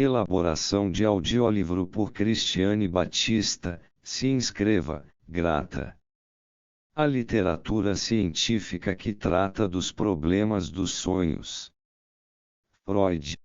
Elaboração de audiolivro por Cristiane Batista. Se inscreva, grata. A literatura científica que trata dos problemas dos sonhos. Freud.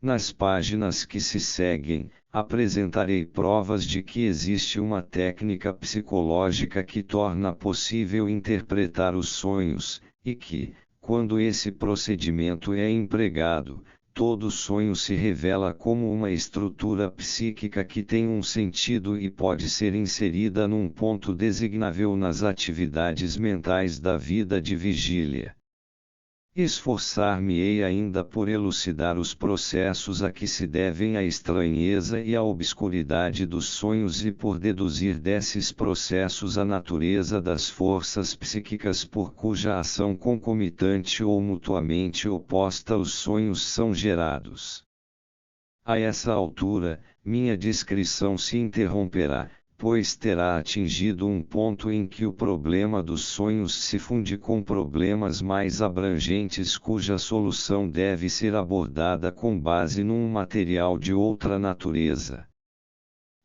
Nas páginas que se seguem, apresentarei provas de que existe uma técnica psicológica que torna possível interpretar os sonhos, e que, quando esse procedimento é empregado, todo sonho se revela como uma estrutura psíquica que tem um sentido e pode ser inserida num ponto designável nas atividades mentais da vida de vigília. Esforçar-me-ei ainda por elucidar os processos a que se devem a estranheza e a obscuridade dos sonhos e por deduzir desses processos a natureza das forças psíquicas por cuja ação concomitante ou mutuamente oposta os sonhos são gerados. A essa altura, minha descrição se interromperá, pois terá atingido um ponto em que o problema dos sonhos se funde com problemas mais abrangentes cuja solução deve ser abordada com base num material de outra natureza.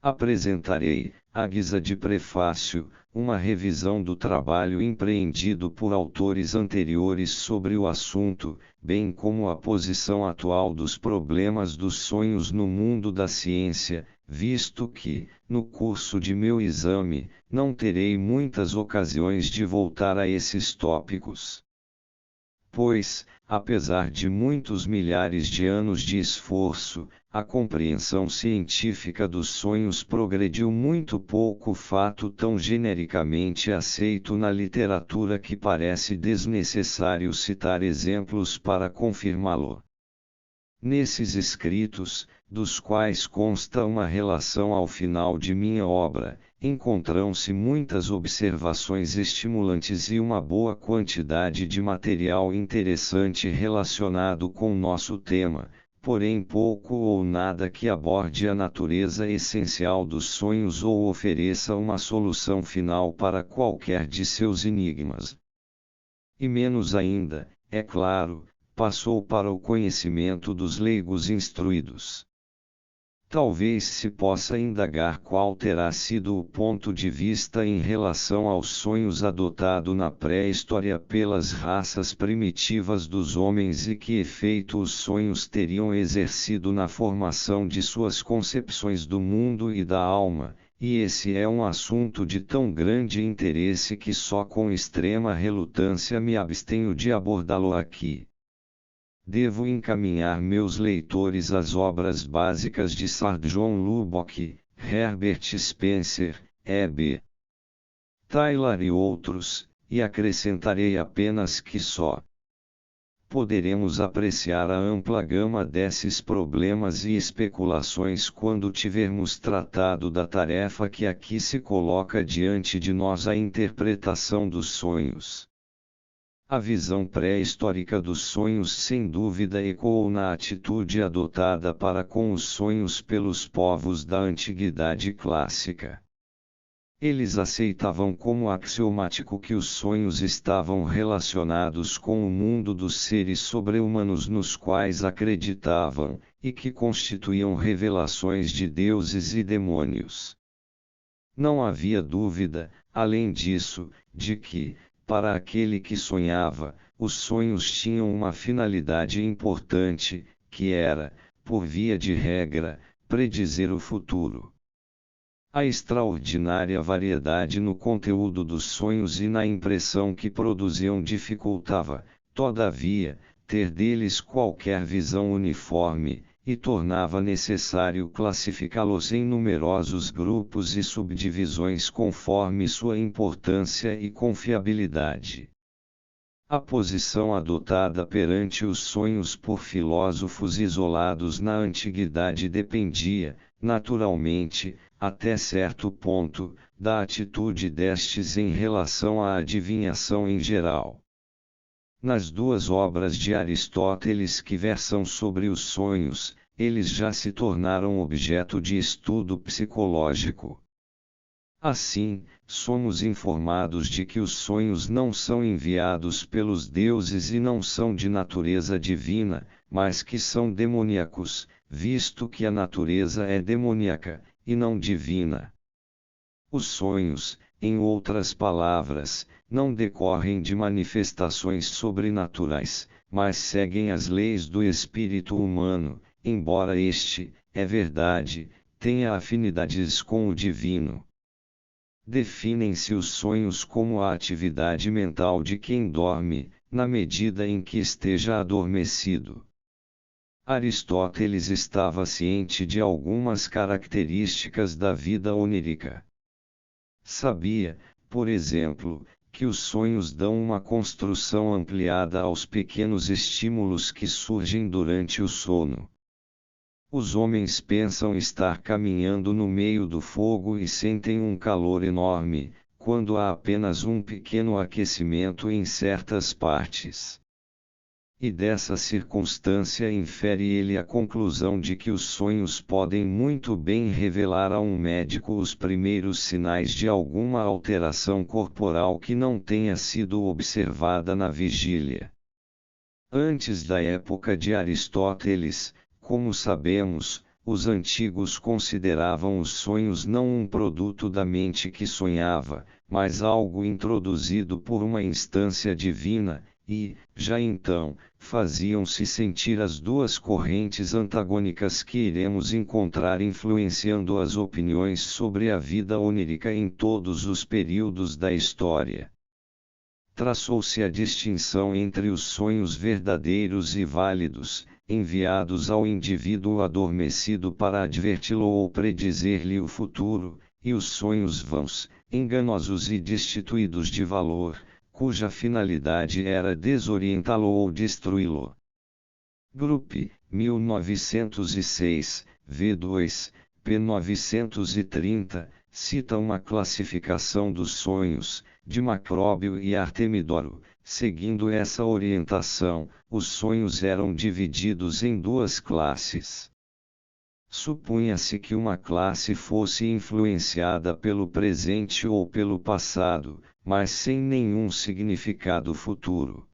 Apresentarei, à guisa de prefácio, uma revisão do trabalho empreendido por autores anteriores sobre o assunto, bem como a posição atual dos problemas dos sonhos no mundo da ciência, visto que, no curso de meu exame, não terei muitas ocasiões de voltar a esses tópicos. Pois, apesar de muitos milhares de anos de esforço, a compreensão científica dos sonhos progrediu muito pouco, fato tão genericamente aceito na literatura que parece desnecessário citar exemplos para confirmá-lo. Nesses escritos, dos quais consta uma relação ao final de minha obra, encontram-se muitas observações estimulantes e uma boa quantidade de material interessante relacionado com nosso tema, porém pouco ou nada que aborde a natureza essencial dos sonhos ou ofereça uma solução final para qualquer de seus enigmas. E menos ainda, é claro, passou para o conhecimento dos leigos instruídos. Talvez se possa indagar qual terá sido o ponto de vista em relação aos sonhos adotado na pré-história pelas raças primitivas dos homens e que efeito os sonhos teriam exercido na formação de suas concepções do mundo e da alma, e esse é um assunto de tão grande interesse que só com extrema relutância me abstenho de abordá-lo aqui. Devo encaminhar meus leitores às obras básicas de Sir John Lubbock, Herbert Spencer, E.B. Tylor e outros, e acrescentarei apenas que só poderemos apreciar a ampla gama desses problemas e especulações quando tivermos tratado da tarefa que aqui se coloca diante de nós, a interpretação dos sonhos. A visão pré-histórica dos sonhos sem dúvida ecoou na atitude adotada para com os sonhos pelos povos da antiguidade clássica. Eles aceitavam como axiomático que os sonhos estavam relacionados com o mundo dos seres sobre-humanos nos quais acreditavam, e que constituíam revelações de deuses e demônios. Não havia dúvida, além disso, de que, para aquele que sonhava, os sonhos tinham uma finalidade importante, que era, por via de regra, predizer o futuro. A extraordinária variedade no conteúdo dos sonhos e na impressão que produziam dificultava, todavia, ter deles qualquer visão uniforme, e tornava necessário classificá-los em numerosos grupos e subdivisões conforme sua importância e confiabilidade. A posição adotada perante os sonhos por filósofos isolados na antiguidade dependia, naturalmente, até certo ponto, da atitude destes em relação à adivinhação em geral. Nas duas obras de Aristóteles que versam sobre os sonhos, eles já se tornaram objeto de estudo psicológico. Assim, somos informados de que os sonhos não são enviados pelos deuses e não são de natureza divina, mas que são demoníacos, visto que a natureza é demoníaca, e não divina. Os sonhos, em outras palavras, não decorrem de manifestações sobrenaturais, mas seguem as leis do espírito humano, embora este, é verdade, tenha afinidades com o divino. Definem-se os sonhos como a atividade mental de quem dorme, na medida em que esteja adormecido. Aristóteles estava ciente de algumas características da vida onírica. Sabia, por exemplo, que os sonhos dão uma construção ampliada aos pequenos estímulos que surgem durante o sono. Os homens pensam estar caminhando no meio do fogo e sentem um calor enorme, quando há apenas um pequeno aquecimento em certas partes. E dessa circunstância infere ele a conclusão de que os sonhos podem muito bem revelar a um médico os primeiros sinais de alguma alteração corporal que não tenha sido observada na vigília. Antes da época de Aristóteles, como sabemos, os antigos consideravam os sonhos não um produto da mente que sonhava, mas algo introduzido por uma instância divina, e, já então, faziam-se sentir as duas correntes antagônicas que iremos encontrar influenciando as opiniões sobre a vida onírica em todos os períodos da história. Traçou-se a distinção entre os sonhos verdadeiros e válidos, enviados ao indivíduo adormecido para adverti-lo ou predizer-lhe o futuro, e os sonhos vãos, enganosos e destituídos de valor, cuja finalidade era desorientá-lo ou destruí-lo. Grupp, 1906, v2, p. 930, cita uma classificação dos sonhos, de Macróbio e Artemidoro. Seguindo essa orientação, os sonhos eram divididos em duas classes. Supunha-se que uma classe fosse influenciada pelo presente ou pelo passado, mas sem nenhum significado futuro.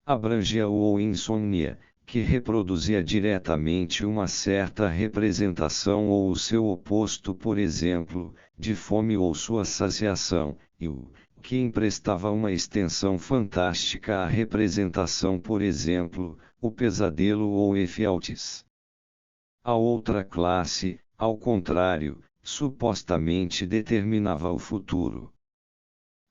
Abrangia ou insônia, que reproduzia diretamente uma certa representação ou o seu oposto, por exemplo, de fome ou sua saciação, e o que emprestava uma extensão fantástica à representação, por exemplo, o pesadelo ou efialtes. A outra classe, ao contrário, supostamente determinava o futuro.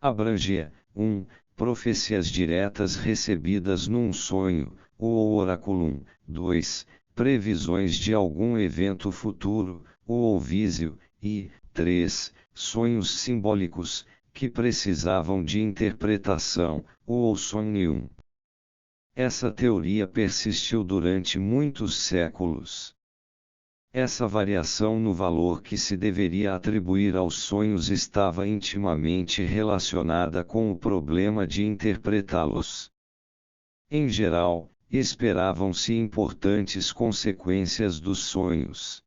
Abrangia, 1. Profecias diretas recebidas num sonho, o oraculum. 2. Previsões de algum evento futuro, o ovísio. E 3. Sonhos simbólicos, que precisavam de interpretação, o somnium. Essa teoria persistiu durante muitos séculos. Essa variação no valor que se deveria atribuir aos sonhos estava intimamente relacionada com o problema de interpretá-los. Em geral, esperavam-se importantes consequências dos sonhos.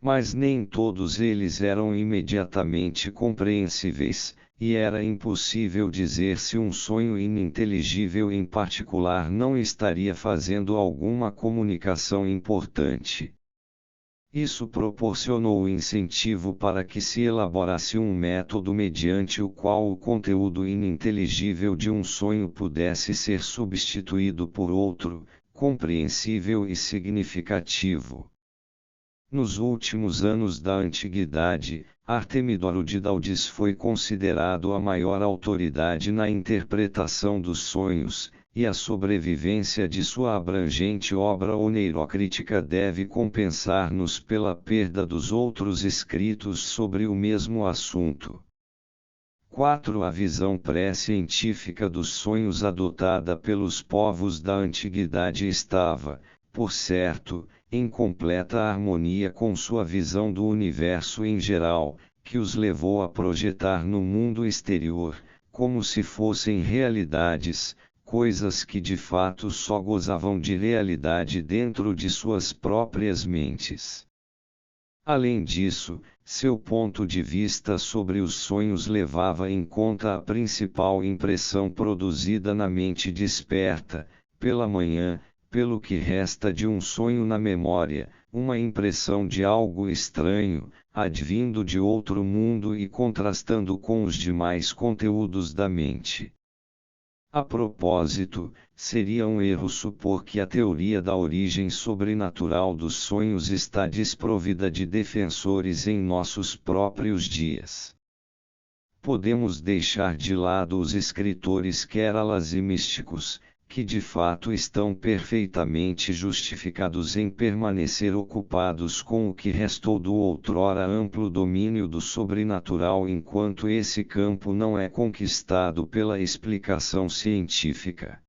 Mas nem todos eles eram imediatamente compreensíveis, e era impossível dizer se um sonho ininteligível em particular não estaria fazendo alguma comunicação importante. Isso proporcionou o incentivo para que se elaborasse um método mediante o qual o conteúdo ininteligível de um sonho pudesse ser substituído por outro, compreensível e significativo. Nos últimos anos da antiguidade, Artemidoro de Daldes foi considerado a maior autoridade na interpretação dos sonhos, e a sobrevivência de sua abrangente obra oneirocrítica deve compensar-nos pela perda dos outros escritos sobre o mesmo assunto. 4. A visão pré-científica dos sonhos adotada pelos povos da antiguidade estava, por certo, em completa harmonia com sua visão do universo em geral, que os levou a projetar no mundo exterior, como se fossem realidades, coisas que de fato só gozavam de realidade dentro de suas próprias mentes. Além disso, seu ponto de vista sobre os sonhos levava em conta a principal impressão produzida na mente desperta, pela manhã, pelo que resta de um sonho na memória, uma impressão de algo estranho, advindo de outro mundo e contrastando com os demais conteúdos da mente. A propósito, seria um erro supor que a teoria da origem sobrenatural dos sonhos está desprovida de defensores em nossos próprios dias. Podemos deixar de lado os escritores queralas e místicos, que de fato estão perfeitamente justificados em permanecer ocupados com o que restou do outrora amplo domínio do sobrenatural enquanto esse campo não é conquistado pela explicação científica.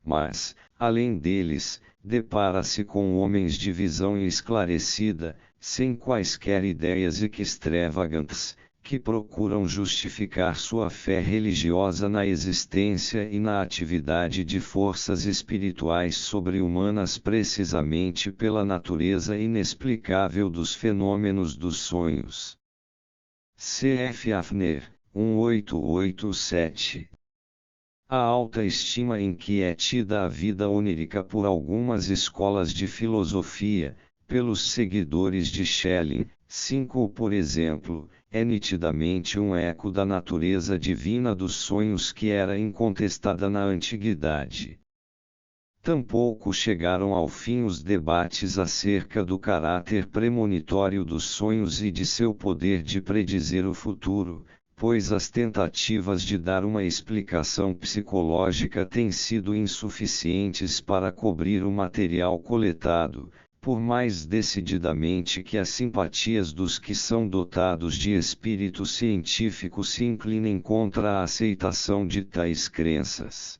Mas, além deles, depara-se com homens de visão esclarecida, sem quaisquer ideias extravagantes, que procuram justificar sua fé religiosa na existência e na atividade de forças espirituais sobre-humanas precisamente pela natureza inexplicável dos fenômenos dos sonhos. C.F. Hafner, 1887. A alta estima em que é tida a vida onírica por algumas escolas de filosofia, pelos seguidores de Schelling, 5 por exemplo, é nitidamente um eco da natureza divina dos sonhos que era incontestada na antiguidade. Tampouco chegaram ao fim os debates acerca do caráter premonitório dos sonhos e de seu poder de predizer o futuro, pois as tentativas de dar uma explicação psicológica têm sido insuficientes para cobrir o material coletado, por mais decididamente que as simpatias dos que são dotados de espírito científico se inclinem contra a aceitação de tais crenças.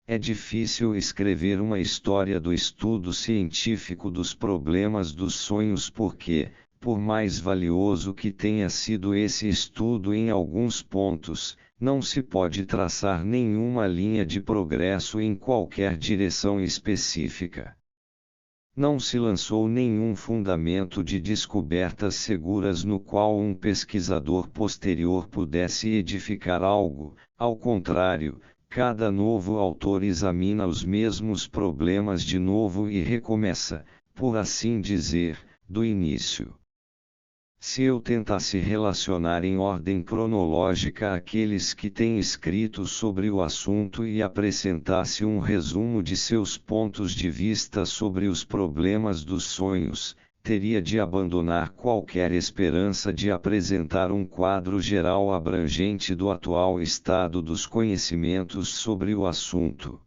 É difícil escrever uma história do estudo científico dos problemas dos sonhos porque, por mais valioso que tenha sido esse estudo em alguns pontos, não se pode traçar nenhuma linha de progresso em qualquer direção específica. Não se lançou nenhum fundamento de descobertas seguras no qual um pesquisador posterior pudesse edificar algo, ao contrário, cada novo autor examina os mesmos problemas de novo e recomeça, por assim dizer, do início. Se eu tentasse relacionar em ordem cronológica aqueles que têm escrito sobre o assunto e apresentasse um resumo de seus pontos de vista sobre os problemas dos sonhos, teria de abandonar qualquer esperança de apresentar um quadro geral abrangente do atual estado dos conhecimentos sobre o assunto.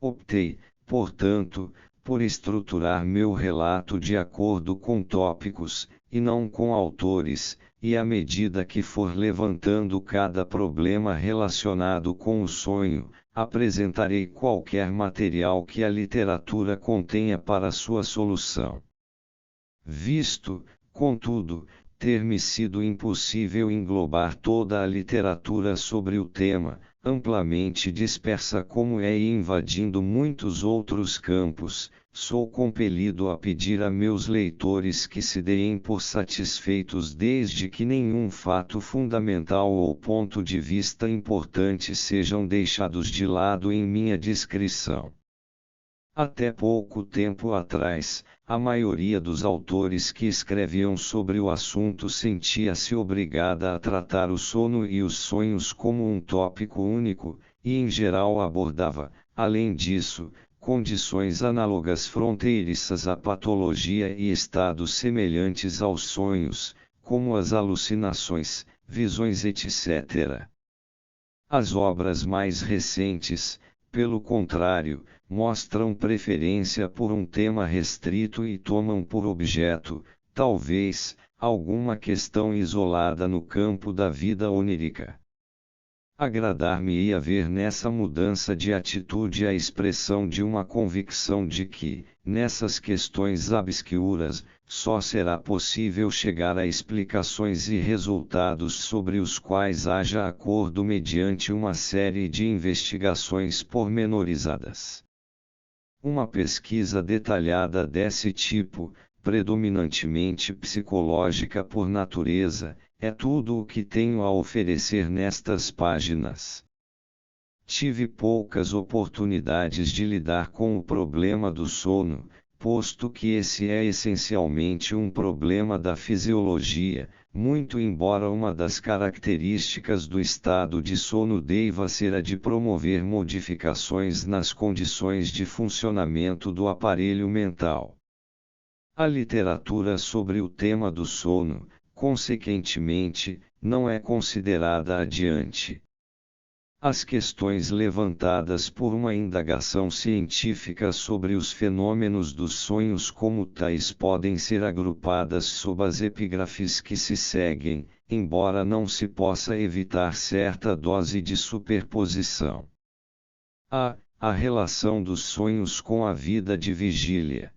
Optei, portanto, por estruturar meu relato de acordo com tópicos, e não com autores, e à medida que for levantando cada problema relacionado com o sonho, apresentarei qualquer material que a literatura contenha para sua solução. Visto, contudo, ter-me sido impossível englobar toda a literatura sobre o tema, amplamente dispersa como é e invadindo muitos outros campos, sou compelido a pedir a meus leitores que se deem por satisfeitos desde que nenhum fato fundamental ou ponto de vista importante sejam deixados de lado em minha descrição. Até pouco tempo atrás, a maioria dos autores que escreviam sobre o assunto sentia-se obrigada a tratar o sono e os sonhos como um tópico único, e em geral abordava, além disso, condições análogas fronteiriças à patologia e estados semelhantes aos sonhos, como as alucinações, visões etc. As obras mais recentes, pelo contrário, mostram preferência por um tema restrito e tomam por objeto, talvez, alguma questão isolada no campo da vida onírica. Agradar-me-ia ver nessa mudança de atitude a expressão de uma convicção de que, nessas questões obscuras, só será possível chegar a explicações e resultados sobre os quais haja acordo mediante uma série de investigações pormenorizadas. Uma pesquisa detalhada desse tipo, predominantemente psicológica por natureza, é tudo o que tenho a oferecer nestas páginas. Tive poucas oportunidades de lidar com o problema do sono, posto que esse é essencialmente um problema da fisiologia, muito embora uma das características do estado de sono deva ser a de promover modificações nas condições de funcionamento do aparelho mental. A literatura sobre o tema do sono, consequentemente, não é considerada adiante. As questões levantadas por uma indagação científica sobre os fenômenos dos sonhos como tais podem ser agrupadas sob as epígrafes que se seguem, embora não se possa evitar certa dose de superposição. A relação dos sonhos com a vida de vigília.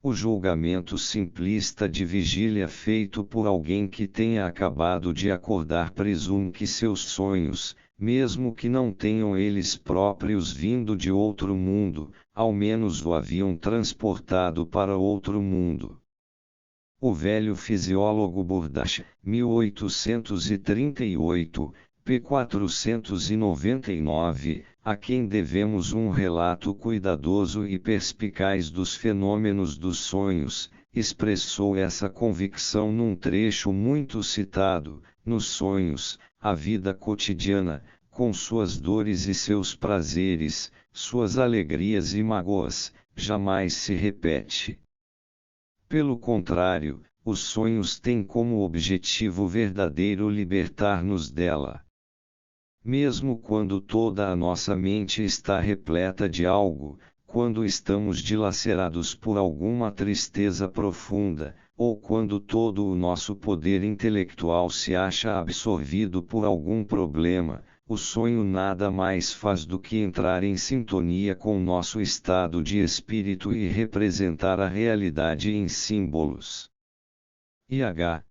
O julgamento simplista de vigília feito por alguém que tenha acabado de acordar presume que seus sonhos, mesmo que não tenham eles próprios vindo de outro mundo, ao menos o haviam transportado para outro mundo. O velho fisiólogo Burdash, 1838, p. 499, a quem devemos um relato cuidadoso e perspicaz dos fenômenos dos sonhos, expressou essa convicção num trecho muito citado: nos sonhos, a vida cotidiana, com suas dores e seus prazeres, suas alegrias e mágoas, jamais se repete. Pelo contrário, os sonhos têm como objetivo verdadeiro libertar-nos dela. Mesmo quando toda a nossa mente está repleta de algo, quando estamos dilacerados por alguma tristeza profunda, ou quando todo o nosso poder intelectual se acha absorvido por algum problema, o sonho nada mais faz do que entrar em sintonia com nosso estado de espírito e representar a realidade em símbolos. I.H.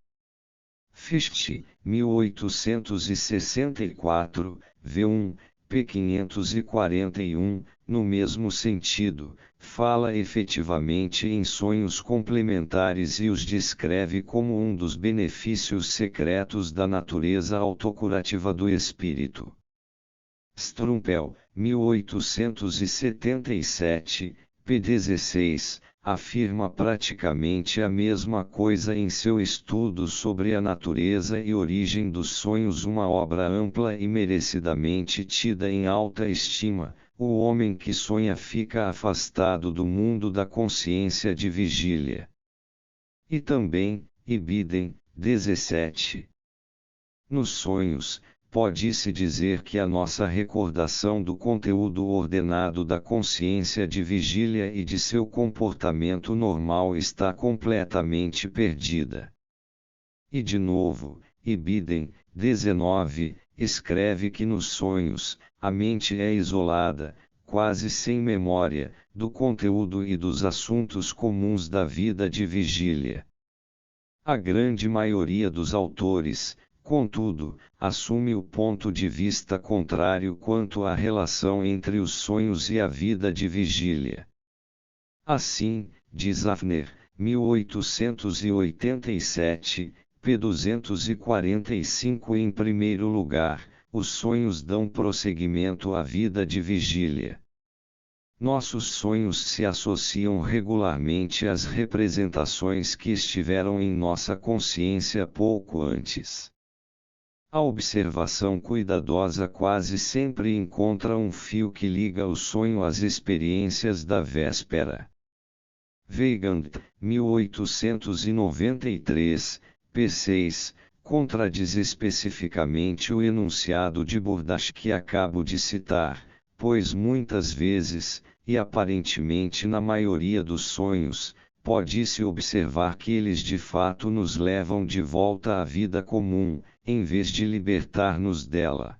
Fichte, 1864, v1, p. 541, no mesmo sentido, fala efetivamente em sonhos complementares e os descreve como um dos benefícios secretos da natureza autocurativa do espírito. Strumpel, 1877, p. 16, afirma praticamente a mesma coisa em seu estudo sobre a natureza e origem dos sonhos, uma obra ampla e merecidamente tida em alta estima. O homem que sonha fica afastado do mundo da consciência de vigília. E também, Ibidem, 17. Nos sonhos, pode-se dizer que a nossa recordação do conteúdo ordenado da consciência de vigília e de seu comportamento normal está completamente perdida. E de novo, Ibidem, 19, escreve que nos sonhos, a mente é isolada, quase sem memória, do conteúdo e dos assuntos comuns da vida de vigília. A grande maioria dos autores, contudo, assume o ponto de vista contrário quanto à relação entre os sonhos e a vida de vigília. Assim, diz Hafner, 1887, p. 245, em primeiro lugar, os sonhos dão prosseguimento à vida de vigília. Nossos sonhos se associam regularmente às representações que estiveram em nossa consciência pouco antes. A observação cuidadosa quase sempre encontra um fio que liga o sonho às experiências da véspera. Weigand, 1893, p. 6, contradiz especificamente o enunciado de Burdash que acabo de citar, pois muitas vezes, e aparentemente na maioria dos sonhos, pode-se observar que eles de fato nos levam de volta à vida comum, em vez de libertar-nos dela.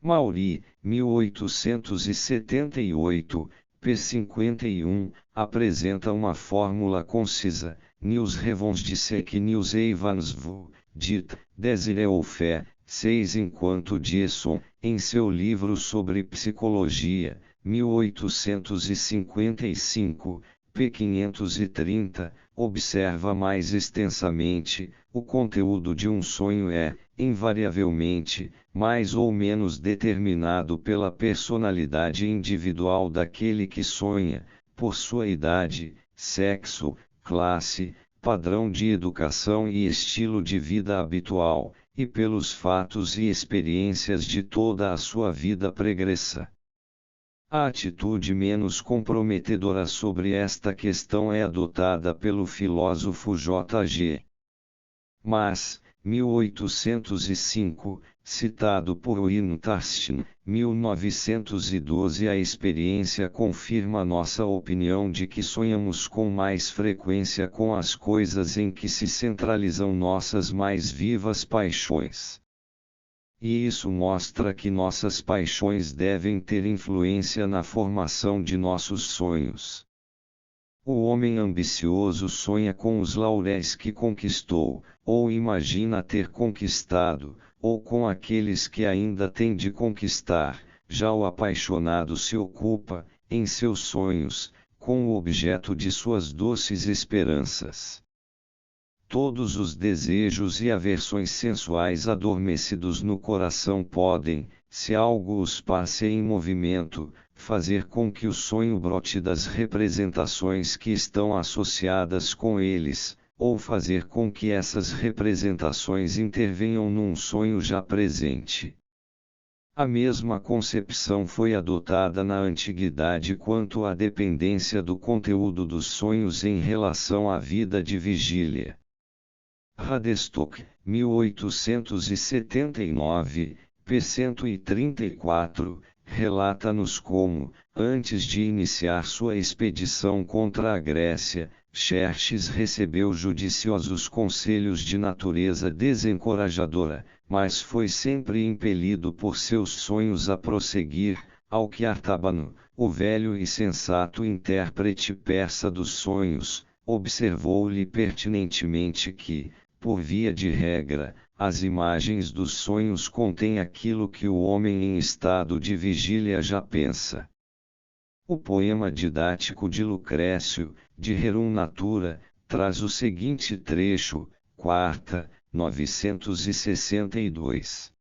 Maury, 1878, p. 51, apresenta uma fórmula concisa: Nous revons de ce que nous avons vu, dit, désir ou fé, 6 enquanto Diesson, em seu livro sobre psicologia, 1855, p. 530, observa mais extensamente: o conteúdo de um sonho é, invariavelmente, mais ou menos determinado pela personalidade individual daquele que sonha, por sua idade, sexo, classe, padrão de educação e estilo de vida habitual, e pelos fatos e experiências de toda a sua vida pregressa. A atitude menos comprometedora sobre esta questão é adotada pelo filósofo J.G. Mas, 1805, citado por Wynne Tarstein, 1912. A experiência confirma nossa opinião de que sonhamos com mais frequência com as coisas em que se centralizam nossas mais vivas paixões. E isso mostra que nossas paixões devem ter influência na formação de nossos sonhos. O homem ambicioso sonha com os lauréis que conquistou, ou imagina ter conquistado, ou com aqueles que ainda tem de conquistar. Já o apaixonado se ocupa, em seus sonhos, com o objeto de suas doces esperanças. Todos os desejos e aversões sensuais adormecidos no coração podem, se algo os passe em movimento, fazer com que o sonho brote das representações que estão associadas com eles, ou fazer com que essas representações intervenham num sonho já presente. A mesma concepção foi adotada na antiguidade quanto à dependência do conteúdo dos sonhos em relação à vida de vigília. Radestock, 1879, p. 134, relata-nos como, antes de iniciar sua expedição contra a Grécia, Xerxes recebeu judiciosos conselhos de natureza desencorajadora, mas foi sempre impelido por seus sonhos a prosseguir, ao que Artábano, o velho e sensato intérprete persa dos sonhos, observou-lhe pertinentemente que, por via de regra, as imagens dos sonhos contêm aquilo que o homem em estado de vigília já pensa. O poema didático de Lucrécio, de Rerum Natura, traz o seguinte trecho, quarta, 962.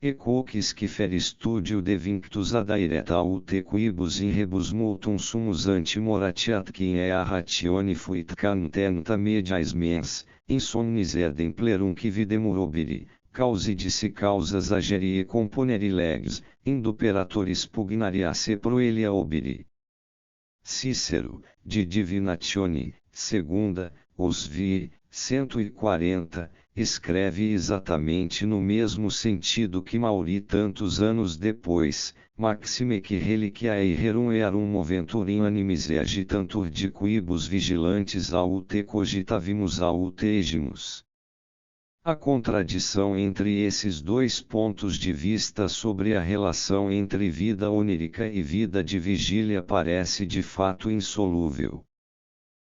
Ecoques que fer studio devinctus adaireta aute quibus in rebus multum sumus antimoratiat quin ea ratione fuit cantenta mediais mens, insomnis erdem plerum qui videmur obiri, causidisse causas agerie componeri legs, induperatoris pugnariasse proelia obiri. Cícero, de Divinatione, segunda, os vi, 140, escreve exatamente no mesmo sentido que Mauri tantos anos depois, maxime que reliquiae rerum earum moventur in animis e agitantur de quibus vigilantes aute cogitavimus aute egimus. A contradição entre esses dois pontos de vista sobre a relação entre vida onírica e vida de vigília parece de fato insolúvel.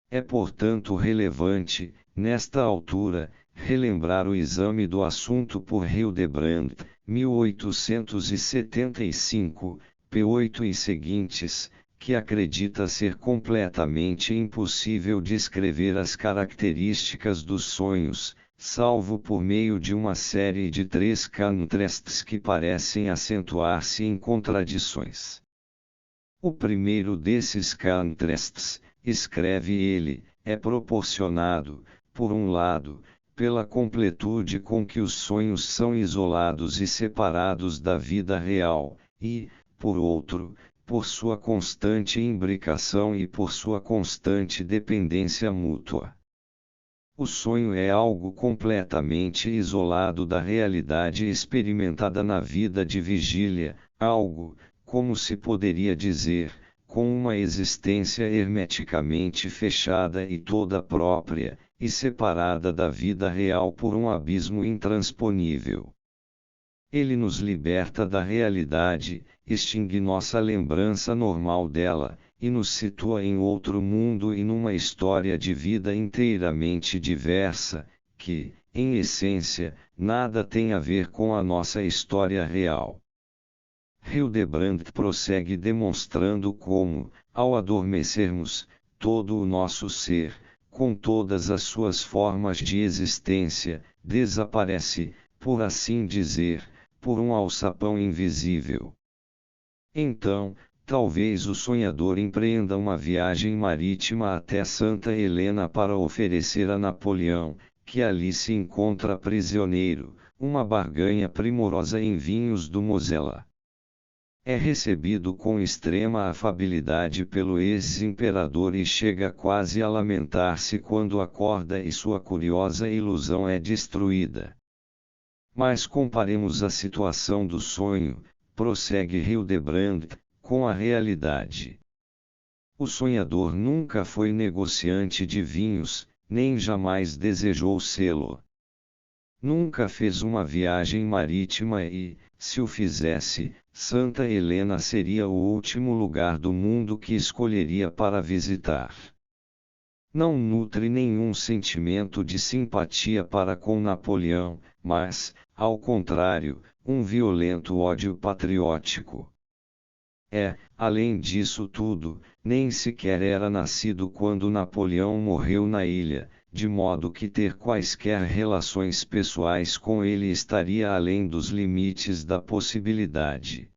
É portanto relevante, nesta altura, relembrar o exame do assunto por Hildebrand, 1875, p. 8 e seguintes, que acredita ser completamente impossível descrever as características dos sonhos, salvo por meio de uma série de 3 contrastes que parecem acentuar-se em contradições. O primeiro desses contrastes, escreve ele, é proporcionado, por um lado, pela completude com que os sonhos são isolados e separados da vida real, e, por outro, por sua constante imbricação e por sua constante dependência mútua. O sonho é algo completamente isolado da realidade experimentada na vida de vigília, algo, como se poderia dizer, com uma existência hermeticamente fechada e toda própria, e separada da vida real por um abismo intransponível. Ele nos liberta da realidade, extingue nossa lembrança normal dela, e nos situa em outro mundo e numa história de vida inteiramente diversa, que, em essência, nada tem a ver com a nossa história real. Hildebrand prossegue demonstrando como, ao adormecermos, todo o nosso ser, com todas as suas formas de existência, desaparece, por assim dizer, por um alçapão invisível. Então, talvez o sonhador empreenda uma viagem marítima até Santa Helena para oferecer a Napoleão, que ali se encontra prisioneiro, uma barganha primorosa em vinhos do Mosela. É recebido com extrema afabilidade pelo ex-imperador e chega quase a lamentar-se quando acorda e sua curiosa ilusão é destruída. Mas comparemos a situação do sonho, prossegue Hildebrand, com a realidade. O sonhador nunca foi negociante de vinhos, nem jamais desejou sê-lo. Nunca fez uma viagem marítima e, se o fizesse, Santa Helena seria o último lugar do mundo que escolheria para visitar. Não nutre nenhum sentimento de simpatia para com Napoleão, mas, ao contrário, um violento ódio patriótico. Além disso tudo, nem sequer era nascido quando Napoleão morreu na ilha, de modo que ter quaisquer relações pessoais com ele estaria além dos limites da possibilidade.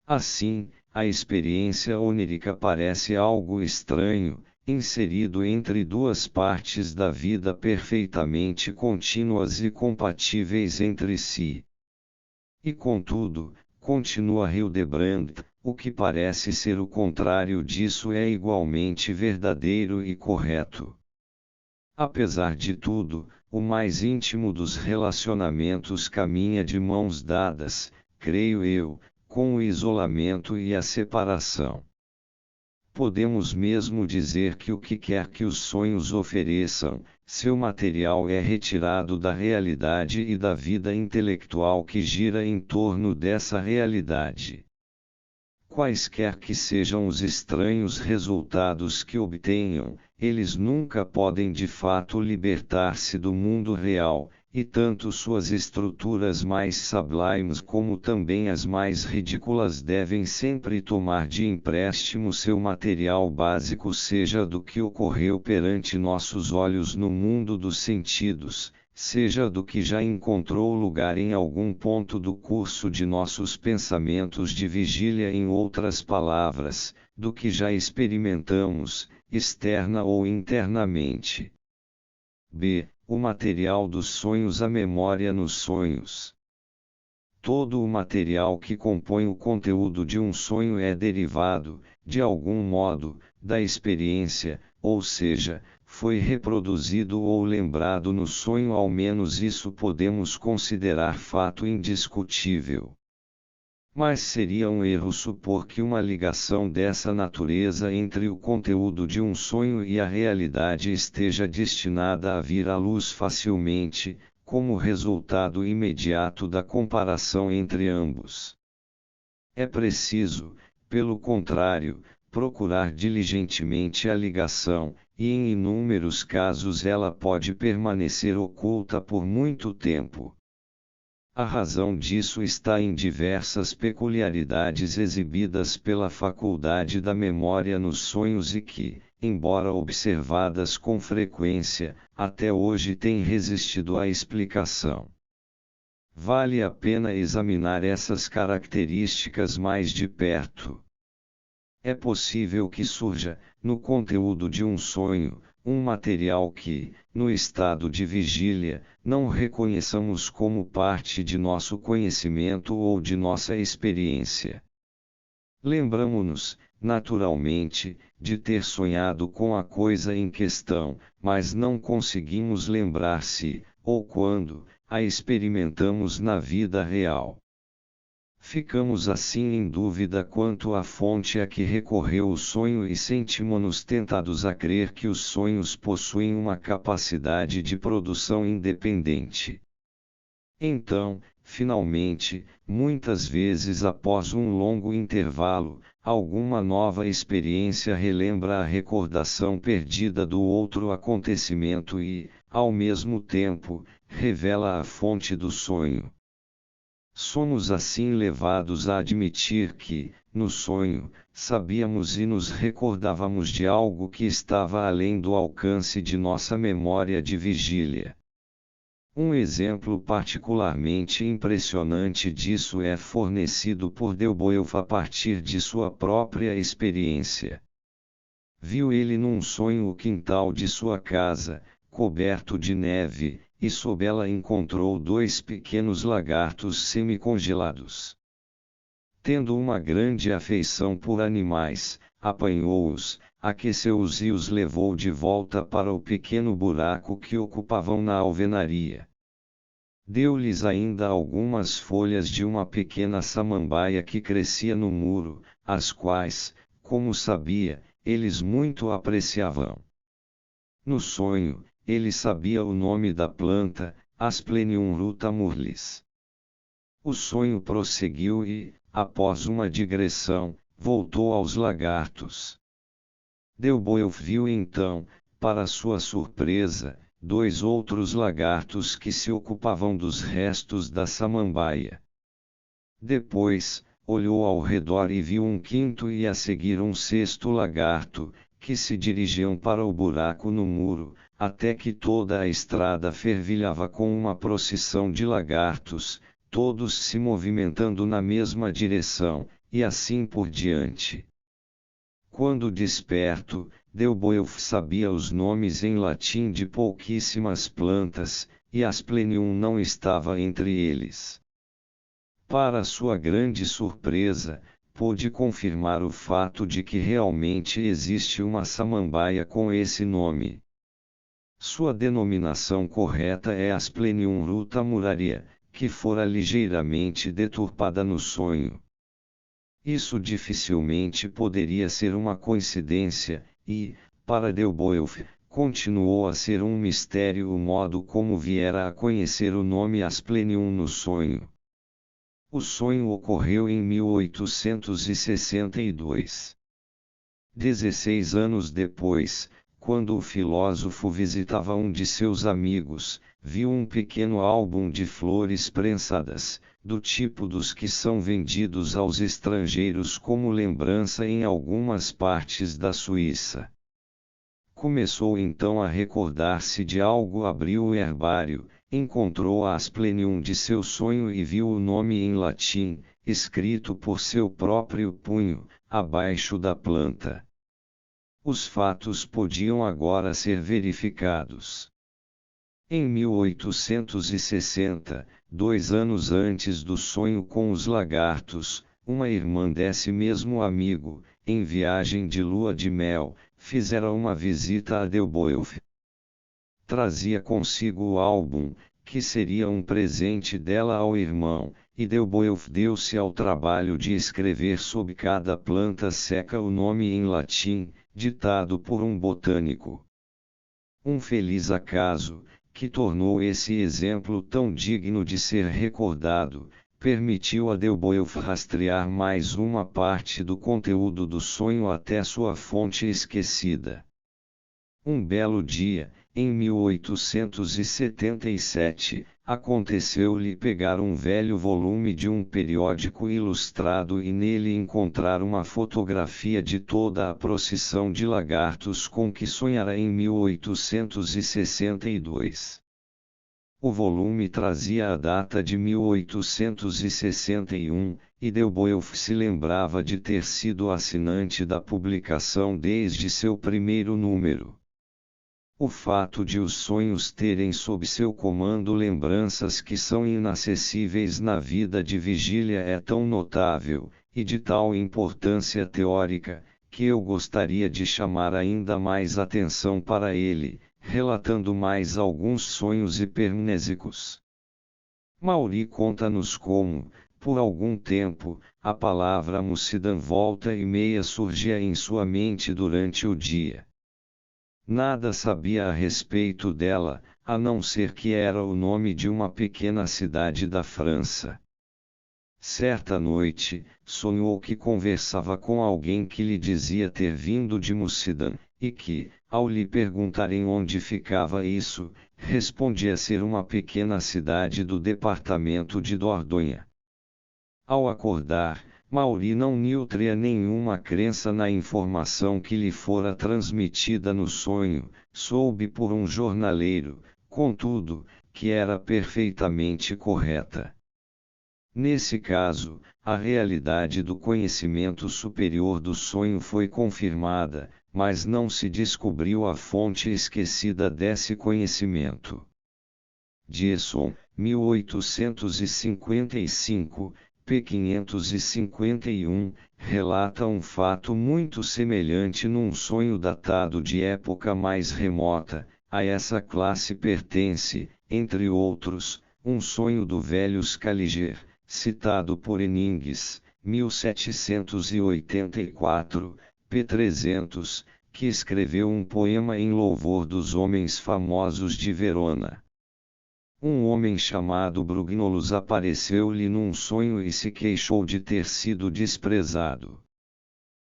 Assim, a experiência onírica parece algo estranho, inserido entre duas partes da vida perfeitamente contínuas e compatíveis entre si. E contudo, continua Hildebrand, o que parece ser o contrário disso é igualmente verdadeiro e correto. Apesar de tudo, o mais íntimo dos relacionamentos caminha de mãos dadas, creio eu, com o isolamento e a separação. Podemos mesmo dizer que o que quer que os sonhos ofereçam, seu material é retirado da realidade e da vida intelectual que gira em torno dessa realidade. Quaisquer que sejam os estranhos resultados que obtenham, eles nunca podem de fato libertar-se do mundo real, e tanto suas estruturas mais sublimes como também as mais ridículas devem sempre tomar de empréstimo seu material básico, seja do que ocorreu perante nossos olhos no mundo dos sentidos, seja do que já encontrou lugar em algum ponto do curso de nossos pensamentos de vigília, em outras palavras, do que já experimentamos, externa ou internamente. O material dos sonhos, a memória nos sonhos. Todo o material que compõe o conteúdo de um sonho é derivado, de algum modo, da experiência, ou seja, foi reproduzido ou lembrado no sonho, ao menos isso podemos considerar fato indiscutível. Mas seria um erro supor que uma ligação dessa natureza entre o conteúdo de um sonho e a realidade esteja destinada a vir à luz facilmente, como resultado imediato da comparação entre ambos. É preciso, pelo contrário, procurar diligentemente a ligação, e em inúmeros casos ela pode permanecer oculta por muito tempo. A razão disso está em diversas peculiaridades exibidas pela faculdade da memória nos sonhos e que, embora observadas com frequência, até hoje têm resistido à explicação. Vale a pena examinar essas características mais de perto. É possível que surja, no conteúdo de um sonho, um material que, no estado de vigília, não reconheçamos como parte de nosso conhecimento ou de nossa experiência. Lembramo-nos, naturalmente, de ter sonhado com a coisa em questão, mas não conseguimos lembrar se, ou quando, a experimentamos na vida real. Ficamos assim em dúvida quanto à fonte a que recorreu o sonho e sentimos-nos tentados a crer que os sonhos possuem uma capacidade de produção independente. Então, finalmente, muitas vezes após um longo intervalo, alguma nova experiência relembra a recordação perdida do outro acontecimento e, ao mesmo tempo, revela a fonte do sonho. Somos assim levados a admitir que, no sonho, sabíamos e nos recordávamos de algo que estava além do alcance de nossa memória de vigília. Um exemplo particularmente impressionante disso é fornecido por Delboeuf a partir de sua própria experiência. Viu ele num sonho o quintal de sua casa, coberto de neve, e sob ela encontrou 2 pequenos lagartos semicongelados. Tendo uma grande afeição por animais, apanhou-os, aqueceu-os e os levou de volta para o pequeno buraco que ocupavam na alvenaria. Deu-lhes ainda algumas folhas de uma pequena samambaia que crescia no muro, as quais, como sabia, eles muito apreciavam. No sonho, ele sabia o nome da planta, Asplenium rutamurlis. O sonho prosseguiu e, após uma digressão, voltou aos lagartos. Delboeuf viu então, para sua surpresa, 2 outros lagartos que se ocupavam dos restos da samambaia. Depois, olhou ao redor e viu um quinto e a seguir um 6º lagarto, que se dirigiam para o buraco no muro, até que toda a estrada fervilhava com uma procissão de lagartos, todos se movimentando na mesma direção, e assim por diante. Quando desperto, Delboeuf sabia os nomes em latim de pouquíssimas plantas, e Asplenium não estava entre eles. Para sua grande surpresa, pôde confirmar o fato de que realmente existe uma samambaia com esse nome. Sua denominação correta é Asplenium rutamuraria, que fora ligeiramente deturpada no sonho. Isso dificilmente poderia ser uma coincidência, e, para Delboeuf, continuou a ser um mistério o modo como viera a conhecer o nome Asplenium no sonho. O sonho ocorreu em 1862. 16 anos depois, quando o filósofo visitava um de seus amigos, viu um pequeno álbum de flores prensadas, do tipo dos que são vendidos aos estrangeiros como lembrança em algumas partes da Suíça. Começou então a recordar-se de algo, abriu o herbário, encontrou a Asplenium de seu sonho e viu o nome em latim, escrito por seu próprio punho, abaixo da planta. Os fatos podiam agora ser verificados. Em 1860, 2 anos antes do sonho com os lagartos, uma irmã desse mesmo amigo, em viagem de lua de mel, fizera uma visita a Delboeuf. Trazia consigo o álbum, que seria um presente dela ao irmão, e Delboeuf deu-se ao trabalho de escrever sob cada planta seca o nome em latim, ditado por um botânico. Um feliz acaso, que tornou esse exemplo tão digno de ser recordado, permitiu a Delboeuf rastrear mais uma parte do conteúdo do sonho até sua fonte esquecida. Um belo dia, em 1877, aconteceu-lhe pegar um velho volume de um periódico ilustrado e nele encontrar uma fotografia de toda a procissão de lagartos com que sonhara em 1862. O volume trazia a data de 1861, e Delboeuf se lembrava de ter sido assinante da publicação desde seu primeiro número. O fato de os sonhos terem sob seu comando lembranças que são inacessíveis na vida de vigília é tão notável, e de tal importância teórica, que eu gostaria de chamar ainda mais atenção para ele, relatando mais alguns sonhos hipermnésicos. Maury conta-nos como, por algum tempo, a palavra Mussidan volta e meia surgia em sua mente durante o dia. Nada sabia a respeito dela, a não ser que era o nome de uma pequena cidade da França. Certa noite, sonhou que conversava com alguém que lhe dizia ter vindo de Mussidan, e que, ao lhe perguntarem onde ficava isso, respondia ser uma pequena cidade do departamento de Dordogne. Ao acordar, Maury não nutria nenhuma crença na informação que lhe fora transmitida no sonho, soube por um jornaleiro, contudo, que era perfeitamente correta. Nesse caso, a realidade do conhecimento superior do sonho foi confirmada, mas não se descobriu a fonte esquecida desse conhecimento. Diesson, 1855, p. 551, relata um fato muito semelhante num sonho datado de época mais remota. A essa classe pertence, entre outros, um sonho do velho Scaliger, citado por Eningues, 1784, p. 300, que escreveu um poema em louvor dos homens famosos de Verona. Um homem chamado Brugnolos apareceu-lhe num sonho e se queixou de ter sido desprezado.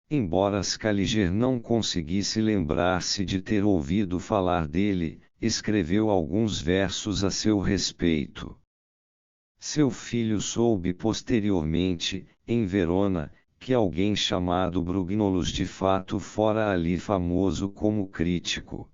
Embora Scaliger não conseguisse lembrar-se de ter ouvido falar dele, escreveu alguns versos a seu respeito. Seu filho soube posteriormente, em Verona, que alguém chamado Brugnolos de fato fora ali famoso como crítico.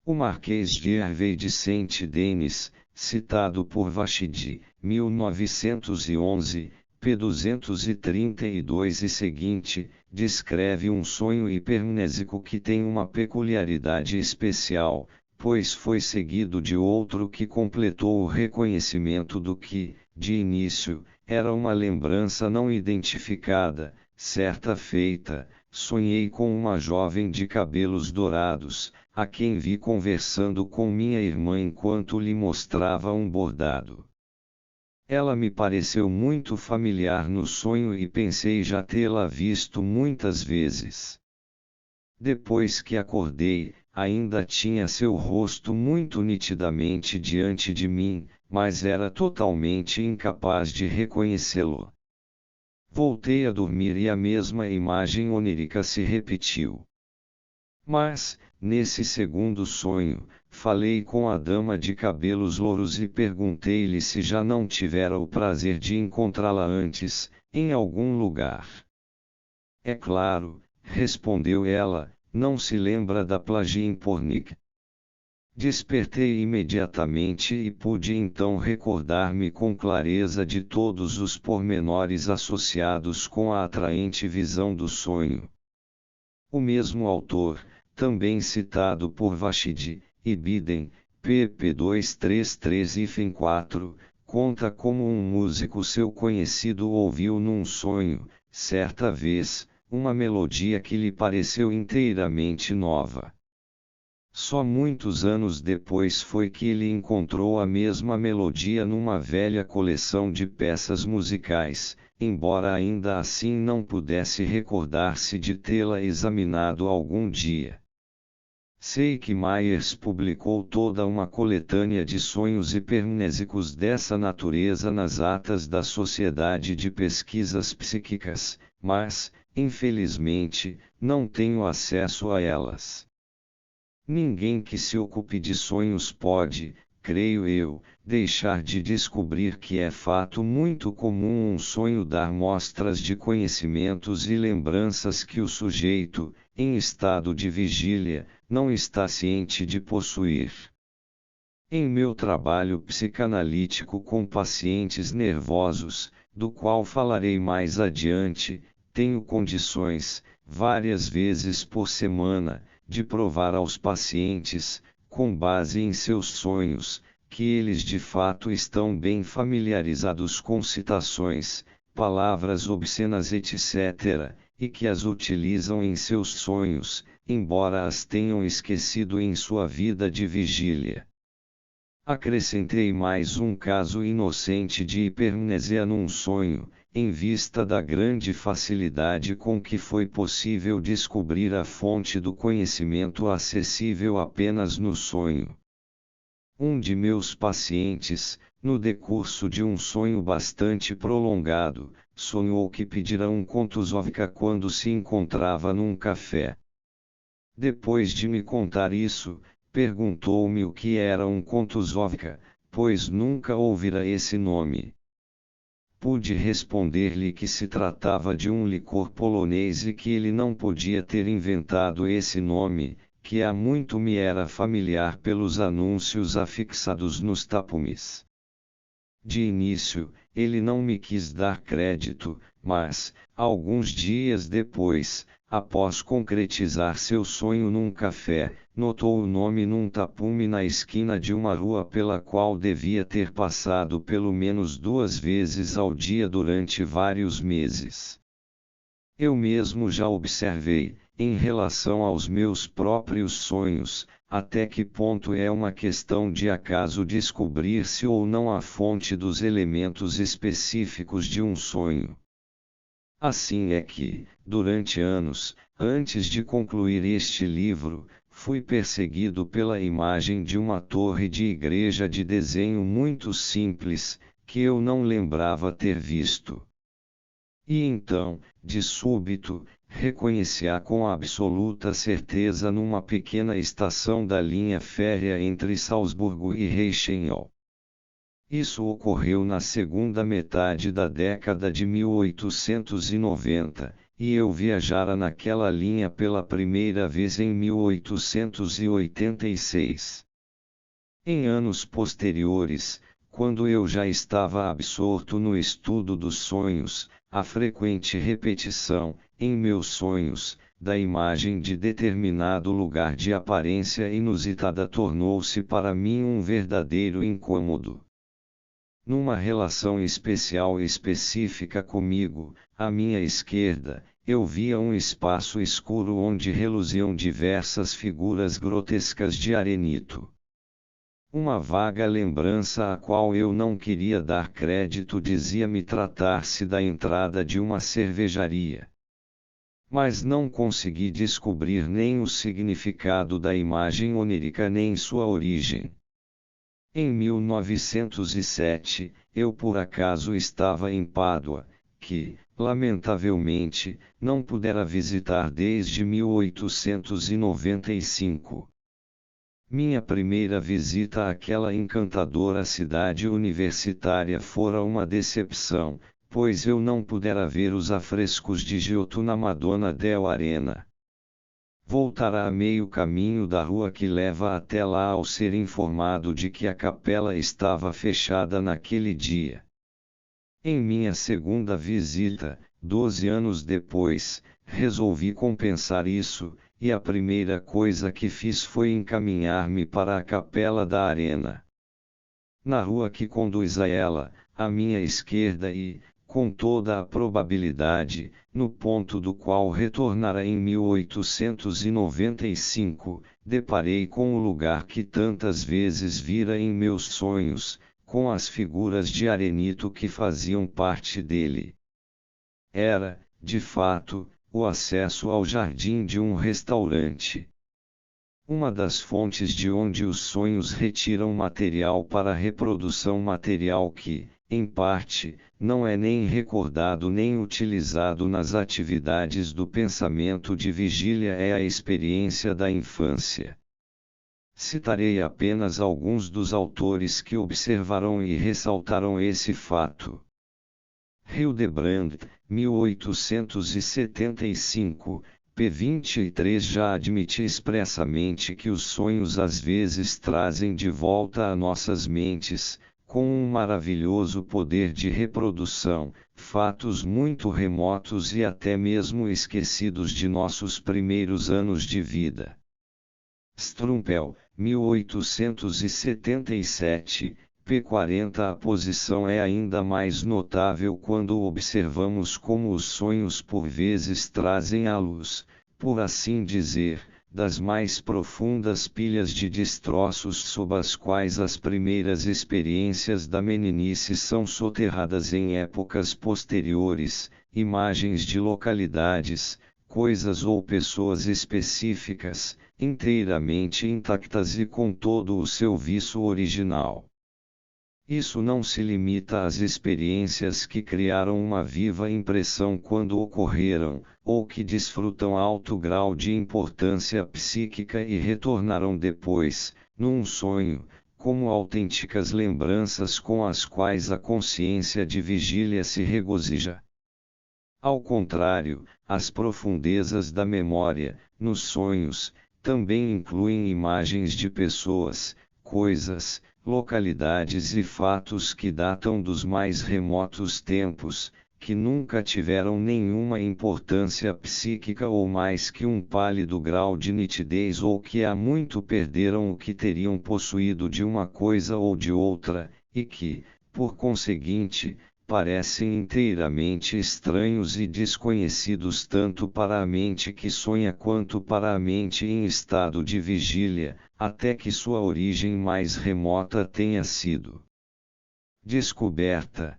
O Marquês de Hervey de Saint-Denis, citado por Vachidi, 1911, p. 232 e seguinte, descreve um sonho hipermnésico que tem uma peculiaridade especial, pois foi seguido de outro que completou o reconhecimento do que, de início, era uma lembrança não identificada. Certa feita, sonhei com uma jovem de cabelos dourados, a quem vi conversando com minha irmã enquanto lhe mostrava um bordado. Ela me pareceu muito familiar no sonho e pensei já tê-la visto muitas vezes. Depois que acordei, ainda tinha seu rosto muito nitidamente diante de mim, mas era totalmente incapaz de reconhecê-lo. Voltei a dormir e a mesma imagem onírica se repetiu. Mas, nesse segundo sonho, falei com a dama de cabelos louros e perguntei-lhe se já não tivera o prazer de encontrá-la antes, em algum lugar. É claro, respondeu ela, não se lembra da plage em Pornic. Despertei imediatamente e pude então recordar-me com clareza de todos os pormenores associados com a atraente visão do sonho. O mesmo autor, também citado por Vachidi, Ibidem, pp. 233-4, conta como um músico seu conhecido ouviu num sonho, certa vez, uma melodia que lhe pareceu inteiramente nova. Só muitos anos depois foi que ele encontrou a mesma melodia numa velha coleção de peças musicais, embora ainda assim não pudesse recordar-se de tê-la examinado algum dia. Sei que Myers publicou toda uma coletânea de sonhos hipermnésicos dessa natureza nas atas da Sociedade de Pesquisas Psíquicas, mas, infelizmente, não tenho acesso a elas. Ninguém que se ocupe de sonhos pode, creio eu, deixar de descobrir que é fato muito comum um sonho dar mostras de conhecimentos e lembranças que o sujeito, em estado de vigília, não está ciente de possuir. Em meu trabalho psicanalítico com pacientes nervosos, do qual falarei mais adiante, tenho condições, várias vezes por semana, de provar aos pacientes, com base em seus sonhos, que eles de fato estão bem familiarizados com citações, palavras obscenas etc., e que as utilizam em seus sonhos, embora as tenham esquecido em sua vida de vigília. Acrescentei mais um caso inocente de hipermnésia num sonho, em vista da grande facilidade com que foi possível descobrir a fonte do conhecimento acessível apenas no sonho. Um de meus pacientes, no decurso de um sonho bastante prolongado, sonhou que pedira um contusóvica quando se encontrava num café. Depois de me contar isso, perguntou-me o que era um contusóvica, pois nunca ouvira esse nome. Pude responder-lhe que se tratava de um licor polonês e que ele não podia ter inventado esse nome, que há muito me era familiar pelos anúncios afixados nos tapumes. De início, ele não me quis dar crédito, mas, alguns dias depois, após concretizar seu sonho num café, notou o nome num tapume na esquina de uma rua pela qual devia ter passado pelo menos 2 vezes ao dia durante vários meses. Eu mesmo já observei, em relação aos meus próprios sonhos, até que ponto é uma questão de acaso descobrir-se ou não a fonte dos elementos específicos de um sonho. Assim é que, durante anos, antes de concluir este livro, fui perseguido pela imagem de uma torre de igreja de desenho muito simples, que eu não lembrava ter visto. E então, de súbito, reconheci-a com absoluta certeza numa pequena estação da linha férrea entre Salzburgo e Reichenau. Isso ocorreu na segunda metade da década de 1890, e eu viajara naquela linha pela primeira vez em 1886. Em anos posteriores, quando eu já estava absorto no estudo dos sonhos, a frequente repetição, em meus sonhos, da imagem de determinado lugar de aparência inusitada tornou-se para mim um verdadeiro incômodo. Numa relação especial e específica comigo, à minha esquerda, eu via um espaço escuro onde reluziam diversas figuras grotescas de arenito. Uma vaga lembrança a qual eu não queria dar crédito dizia-me tratar-se da entrada de uma cervejaria. Mas não consegui descobrir nem o significado da imagem onírica nem sua origem. Em 1907, eu por acaso estava em Pádua, que, lamentavelmente, não pudera visitar desde 1895. Minha primeira visita àquela encantadora cidade universitária fora uma decepção, pois eu não pudera ver os afrescos de Giotto na Madonna del Arena. Voltara a meio caminho da rua que leva até lá ao ser informado de que a capela estava fechada naquele dia. Em minha segunda visita, 12 anos depois, resolvi compensar isso, e a primeira coisa que fiz foi encaminhar-me para a capela da Arena. Na rua que conduz a ela, à minha esquerda e, com toda a probabilidade, no ponto do qual retornara em 1895, deparei com o lugar que tantas vezes vira em meus sonhos, com as figuras de arenito que faziam parte dele. Era, de fato, o acesso ao jardim de um restaurante. Uma das fontes de onde os sonhos retiram material para reprodução material que, em parte, não é nem recordado nem utilizado nas atividades do pensamento de vigília é a experiência da infância. Citarei apenas alguns dos autores que observaram e ressaltaram esse fato. Hildebrand, 1875, p. 23 já admite expressamente que os sonhos às vezes trazem de volta a nossas mentes, com um maravilhoso poder de reprodução, fatos muito remotos e até mesmo esquecidos de nossos primeiros anos de vida. Strumpel, 1877, p. 40. A posição é ainda mais notável quando observamos como os sonhos por vezes trazem à luz, por assim dizer, das mais profundas pilhas de destroços sob as quais as primeiras experiências da meninice são soterradas em épocas posteriores, imagens de localidades, coisas ou pessoas específicas, inteiramente intactas e com todo o seu viço original. Isso não se limita às experiências que criaram uma viva impressão quando ocorreram, ou que desfrutam alto grau de importância psíquica e retornarão depois, num sonho, como autênticas lembranças com as quais a consciência de vigília se regozija. Ao contrário, as profundezas da memória, nos sonhos, também incluem imagens de pessoas, coisas, localidades e fatos que datam dos mais remotos tempos, que nunca tiveram nenhuma importância psíquica ou mais que um pálido grau de nitidez ou que há muito perderam o que teriam possuído de uma coisa ou de outra, e que, por conseguinte, parecem inteiramente estranhos e desconhecidos tanto para a mente que sonha quanto para a mente em estado de vigília, até que sua origem mais remota tenha sido descoberta.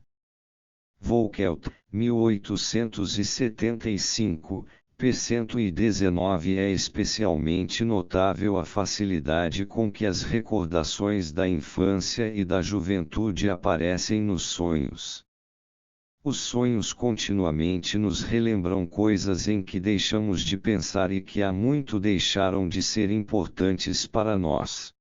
Volkelt, 1875, p. 119. É especialmente notável a facilidade com que as recordações da infância e da juventude aparecem nos sonhos. Os sonhos continuamente nos relembram coisas em que deixamos de pensar e que há muito deixaram de ser importantes para nós.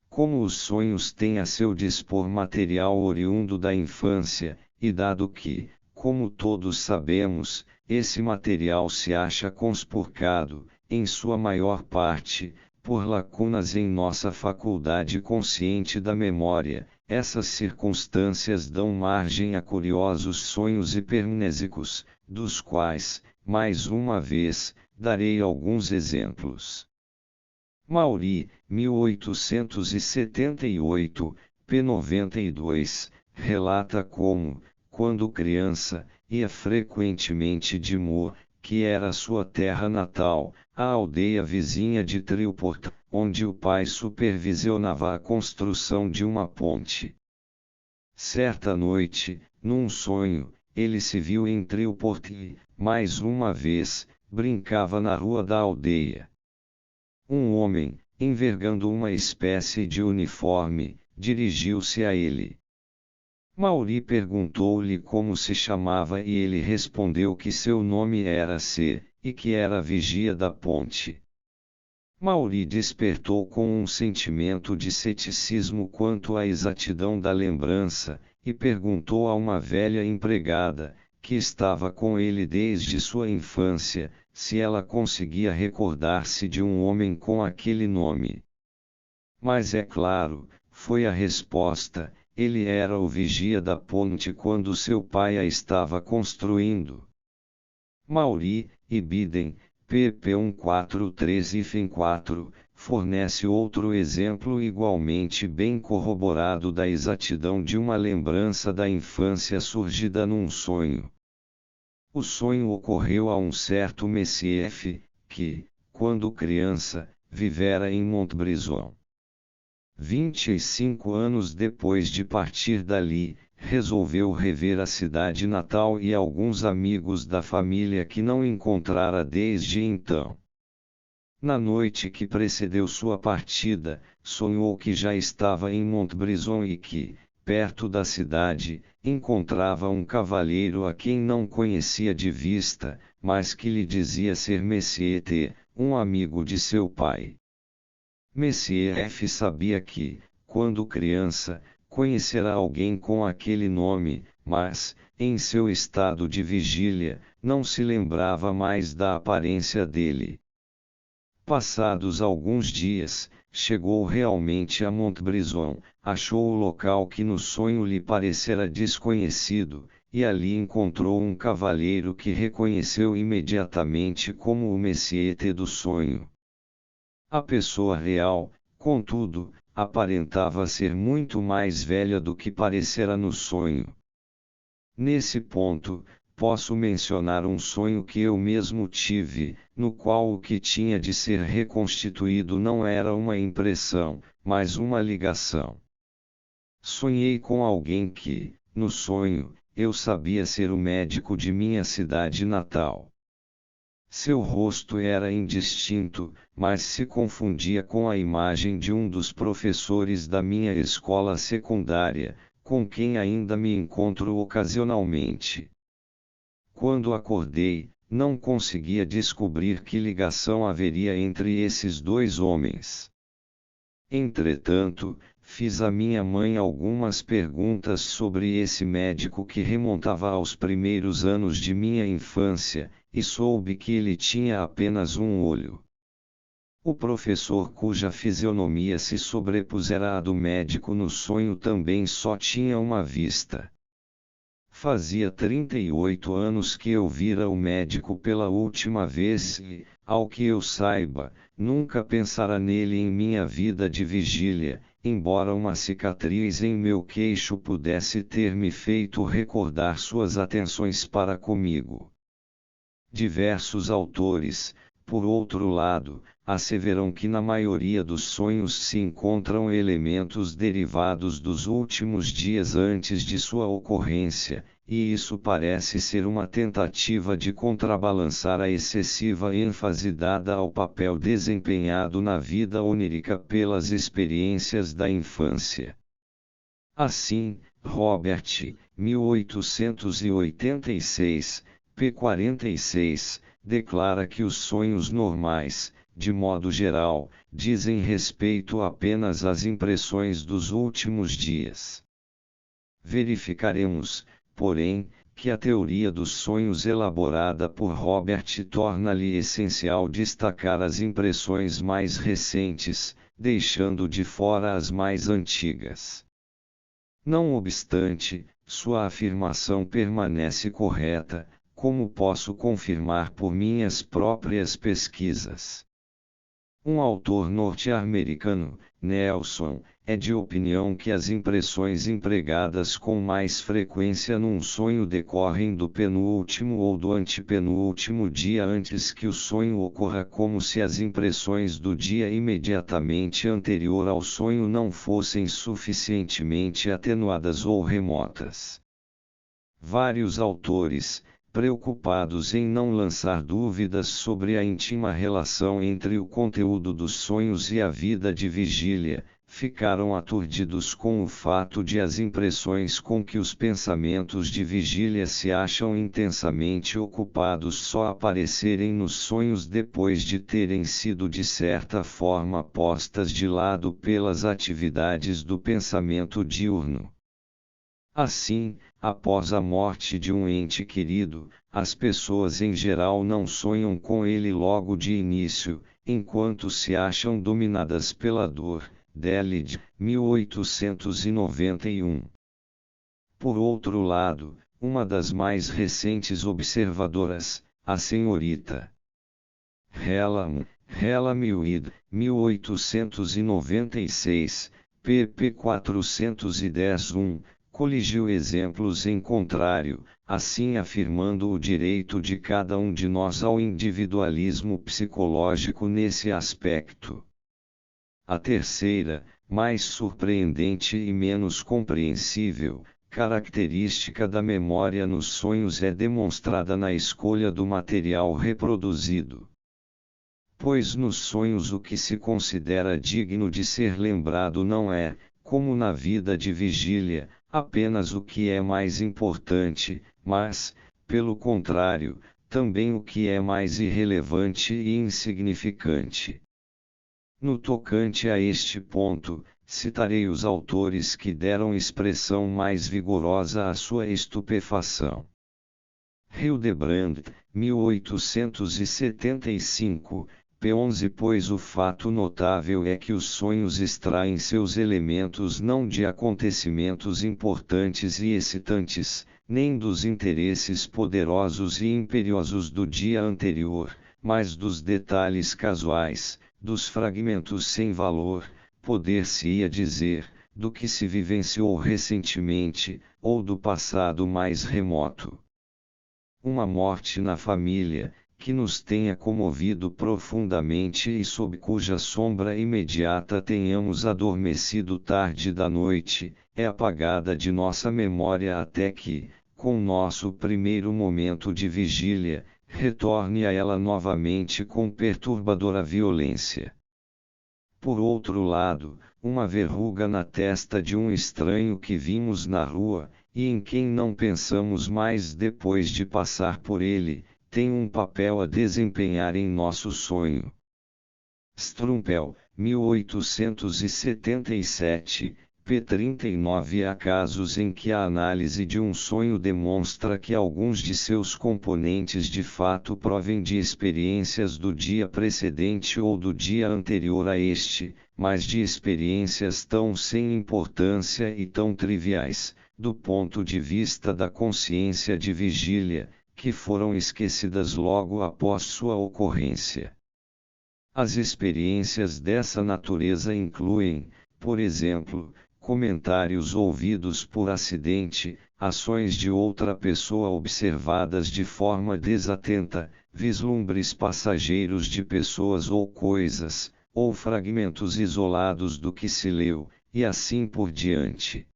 Como os sonhos têm a seu dispor material oriundo da infância, e dado que, como todos sabemos, esse material se acha conspurcado, em sua maior parte, por lacunas em nossa faculdade consciente da memória, essas circunstâncias dão margem a curiosos sonhos hipermnésicos, dos quais, mais uma vez, darei alguns exemplos. Maury, 1878, p. 92, relata como, quando criança, ia frequentemente de Moore, que era sua terra natal, à aldeia vizinha de Triport, onde o pai supervisionava a construção de uma ponte. Certa noite, num sonho, ele se viu em Triport e, mais uma vez, brincava na rua da aldeia. Um homem, envergando uma espécie de uniforme, dirigiu-se a ele. Maury perguntou-lhe como se chamava e ele respondeu que seu nome era C, e que era vigia da ponte. Maury despertou com um sentimento de ceticismo quanto à exatidão da lembrança, e perguntou a uma velha empregada, que estava com ele desde sua infância, se ela conseguia recordar-se de um homem com aquele nome. Mas é claro, foi a resposta. Ele era o vigia da ponte quando seu pai a estava construindo. Maury, Ibidem, pp. 143-4, fornece outro exemplo igualmente bem corroborado da exatidão de uma lembrança da infância surgida num sonho. O sonho ocorreu a um certo Monsieur F., que, quando criança, vivera em Montbrison. 25 anos depois de partir dali, resolveu rever a cidade natal e alguns amigos da família que não encontrara desde então. Na noite que precedeu sua partida, sonhou que já estava em Montbrison e que, perto da cidade, encontrava um cavalheiro a quem não conhecia de vista, mas que lhe dizia ser Monsieur T., um amigo de seu pai. Monsieur F. sabia que, quando criança, conhecerá alguém com aquele nome, mas, em seu estado de vigília, não se lembrava mais da aparência dele. Passados alguns dias, chegou realmente a Montbrison, achou o local que no sonho lhe parecera desconhecido, e ali encontrou um cavalheiro que reconheceu imediatamente como o Monsieur T. do sonho. A pessoa real, contudo, aparentava ser muito mais velha do que parecera no sonho. Nesse ponto, posso mencionar um sonho que eu mesmo tive, no qual o que tinha de ser reconstituído não era uma impressão, mas uma ligação. Sonhei com alguém que, no sonho, eu sabia ser o médico de minha cidade natal. Seu rosto era indistinto, mas se confundia com a imagem de um dos professores da minha escola secundária, com quem ainda me encontro ocasionalmente. Quando acordei, não conseguia descobrir que ligação haveria entre esses dois homens. Entretanto, fiz à minha mãe algumas perguntas sobre esse médico que remontava aos primeiros anos de minha infância, e soube que ele tinha apenas um olho. O professor cuja fisionomia se sobrepusera à do médico no sonho também só tinha uma vista. Fazia 38 anos que eu vira o médico pela última vez e, ao que eu saiba, nunca pensara nele em minha vida de vigília, embora uma cicatriz em meu queixo pudesse ter me feito recordar suas atenções para comigo. Diversos autores, por outro lado, asseveram que na maioria dos sonhos se encontram elementos derivados dos últimos dias antes de sua ocorrência, e isso parece ser uma tentativa de contrabalançar a excessiva ênfase dada ao papel desempenhado na vida onírica pelas experiências da infância. Assim, Robert, 1886, p. 46, declara que os sonhos normais, de modo geral, dizem respeito apenas às impressões dos últimos dias. Verificaremos, porém, que a teoria dos sonhos elaborada por Robert torna-lhe essencial destacar as impressões mais recentes, deixando de fora as mais antigas. Não obstante, sua afirmação permanece correta, como posso confirmar por minhas próprias pesquisas. Um autor norte-americano, Nelson, é de opinião que as impressões empregadas com mais frequência num sonho decorrem do penúltimo ou do antepenúltimo dia antes que o sonho ocorra, como se as impressões do dia imediatamente anterior ao sonho não fossem suficientemente atenuadas ou remotas. Vários autores, preocupados em não lançar dúvidas sobre a íntima relação entre o conteúdo dos sonhos e a vida de vigília, ficaram aturdidos com o fato de as impressões com que os pensamentos de vigília se acham intensamente ocupados só aparecerem nos sonhos depois de terem sido de certa forma postas de lado pelas atividades do pensamento diurno. Assim, após a morte de um ente querido, as pessoas em geral não sonham com ele logo de início, enquanto se acham dominadas pela dor. Delitzsch, 1891. Por outro lado, uma das mais recentes observadoras, a senhorita Hellam-Wide, 1896, pp. 410-1, coligiu exemplos em contrário, assim afirmando o direito de cada um de nós ao individualismo psicológico nesse aspecto. A terceira, mais surpreendente e menos compreensível, característica da memória nos sonhos é demonstrada na escolha do material reproduzido. Pois nos sonhos o que se considera digno de ser lembrado não é, como na vida de vigília, apenas o que é mais importante, mas, pelo contrário, também o que é mais irrelevante e insignificante. No tocante a este ponto, citarei os autores que deram expressão mais vigorosa à sua estupefação. Hildebrand, 1875, p. 11. Pois o fato notável é que os sonhos extraem seus elementos não de acontecimentos importantes e excitantes, nem dos interesses poderosos e imperiosos do dia anterior, mas dos detalhes casuais, dos fragmentos sem valor, poder-se-ia dizer, do que se vivenciou recentemente, ou do passado mais remoto. Uma morte na família, que nos tenha comovido profundamente e sob cuja sombra imediata tenhamos adormecido tarde da noite, é apagada de nossa memória até que, com nosso primeiro momento de vigília, retorne a ela novamente com perturbadora violência. Por outro lado, uma verruga na testa de um estranho que vimos na rua, e em quem não pensamos mais depois de passar por ele, tem um papel a desempenhar em nosso sonho. Strumpel, 1877, p. 39. Há casos em que a análise de um sonho demonstra que alguns de seus componentes de fato provêm de experiências do dia precedente ou do dia anterior a este, mas de experiências tão sem importância e tão triviais, do ponto de vista da consciência de vigília, que foram esquecidas logo após sua ocorrência. As experiências dessa natureza incluem, por exemplo, comentários ouvidos por acidente, ações de outra pessoa observadas de forma desatenta, vislumbres passageiros de pessoas ou coisas, ou fragmentos isolados do que se leu, e assim por diante.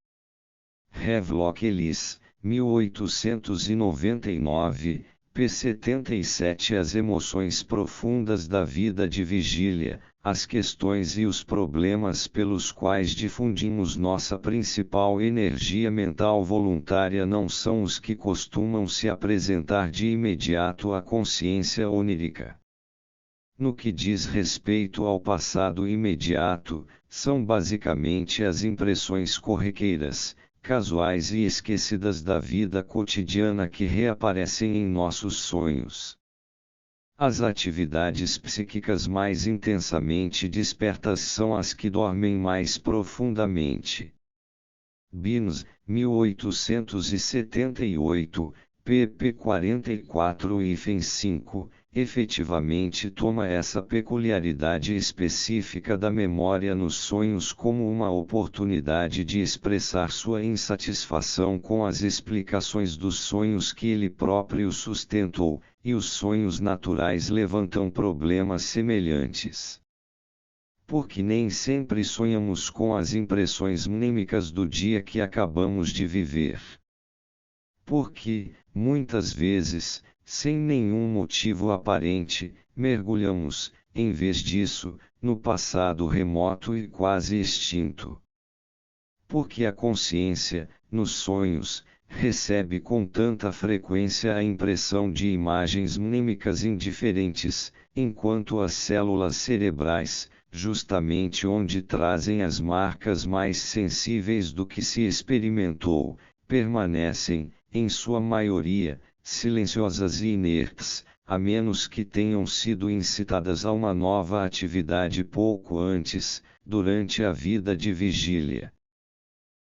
Havelock Ellis, 1899, p. 77. As emoções profundas da vida de vigília, as questões e os problemas pelos quais difundimos nossa principal energia mental voluntária não são os que costumam se apresentar de imediato à consciência onírica. No que diz respeito ao passado imediato, são basicamente as impressões corriqueiras, casuais e esquecidas da vida cotidiana que reaparecem em nossos sonhos. As atividades psíquicas mais intensamente despertas são as que dormem mais profundamente. Binns, 1878, pp. 44-5, efetivamente toma essa peculiaridade específica da memória nos sonhos como uma oportunidade de expressar sua insatisfação com as explicações dos sonhos que ele próprio sustentou, e os sonhos naturais levantam problemas semelhantes. Porque nem sempre sonhamos com as impressões mnêmicas do dia que acabamos de viver. Porque, muitas vezes, sem nenhum motivo aparente, mergulhamos, em vez disso, no passado remoto e quase extinto. Porque a consciência, nos sonhos, recebe com tanta frequência a impressão de imagens mnêmicas indiferentes, enquanto as células cerebrais, justamente onde trazem as marcas mais sensíveis do que se experimentou, permanecem, em sua maioria, silenciosas e inertes, a menos que tenham sido incitadas a uma nova atividade pouco antes, durante a vida de vigília.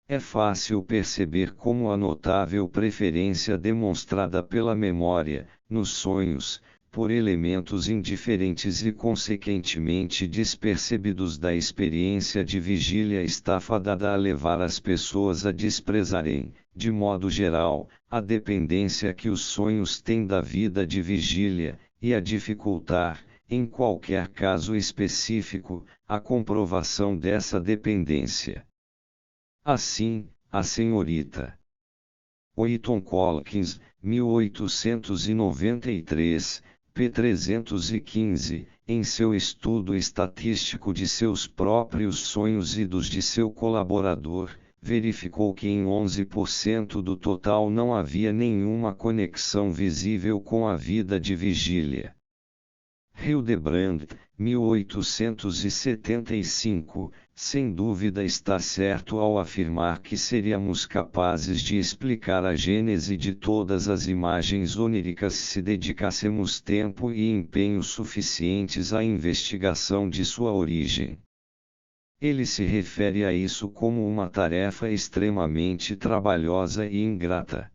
É fácil perceber como a notável preferência demonstrada pela memória, nos sonhos, por elementos indiferentes e consequentemente despercebidos da experiência de vigília está fadada a levar as pessoas a desprezarem, de modo geral, a dependência que os sonhos têm da vida de vigília, e a dificultar, em qualquer caso específico, a comprovação dessa dependência. Assim, a senhorita Wheaton Collins, 1893, p. 315, em seu estudo estatístico de seus próprios sonhos e dos de seu colaborador, verificou que em 11% do total não havia nenhuma conexão visível com a vida de vigília. Hildebrand, 1875, sem dúvida está certo ao afirmar que seríamos capazes de explicar a gênese de todas as imagens oníricas se dedicássemos tempo e empenho suficientes à investigação de sua origem. Ele se refere a isso como uma tarefa extremamente trabalhosa e ingrata.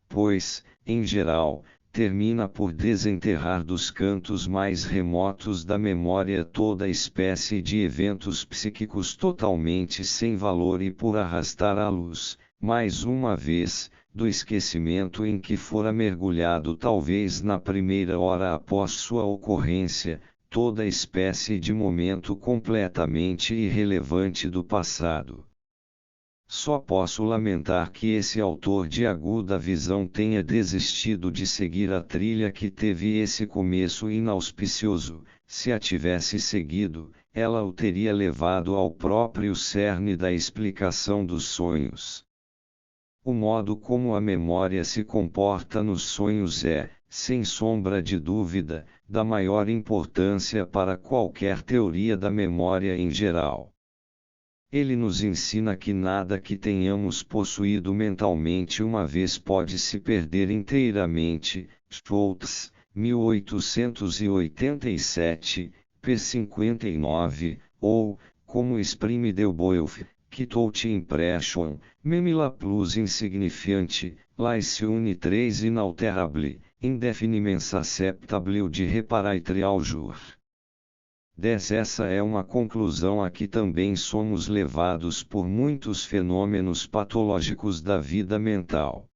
Pois, em geral, termina por desenterrar dos cantos mais remotos da memória toda espécie de eventos psíquicos totalmente sem valor e por arrastar à luz, mais uma vez, do esquecimento em que fora mergulhado talvez na primeira hora após sua ocorrência, toda espécie de momento completamente irrelevante do passado. Só posso lamentar que esse autor de aguda visão tenha desistido de seguir a trilha que teve esse começo inauspicioso. Se a tivesse seguido, ela o teria levado ao próprio cerne da explicação dos sonhos. O modo como a memória se comporta nos sonhos é, sem sombra de dúvida, da maior importância para qualquer teoria da memória em geral. Ele nos ensina que nada que tenhamos possuído mentalmente uma vez pode se perder inteiramente. Schultz, 1887, p. 59, ou, como exprime Delboeuf, que tout impression, même la plus insignifiante, laisse 3 inalterable, indefiniment susceptible de reparaitre au jour. 10. Essa é uma conclusão a que também somos levados por muitos fenômenos patológicos da vida mental.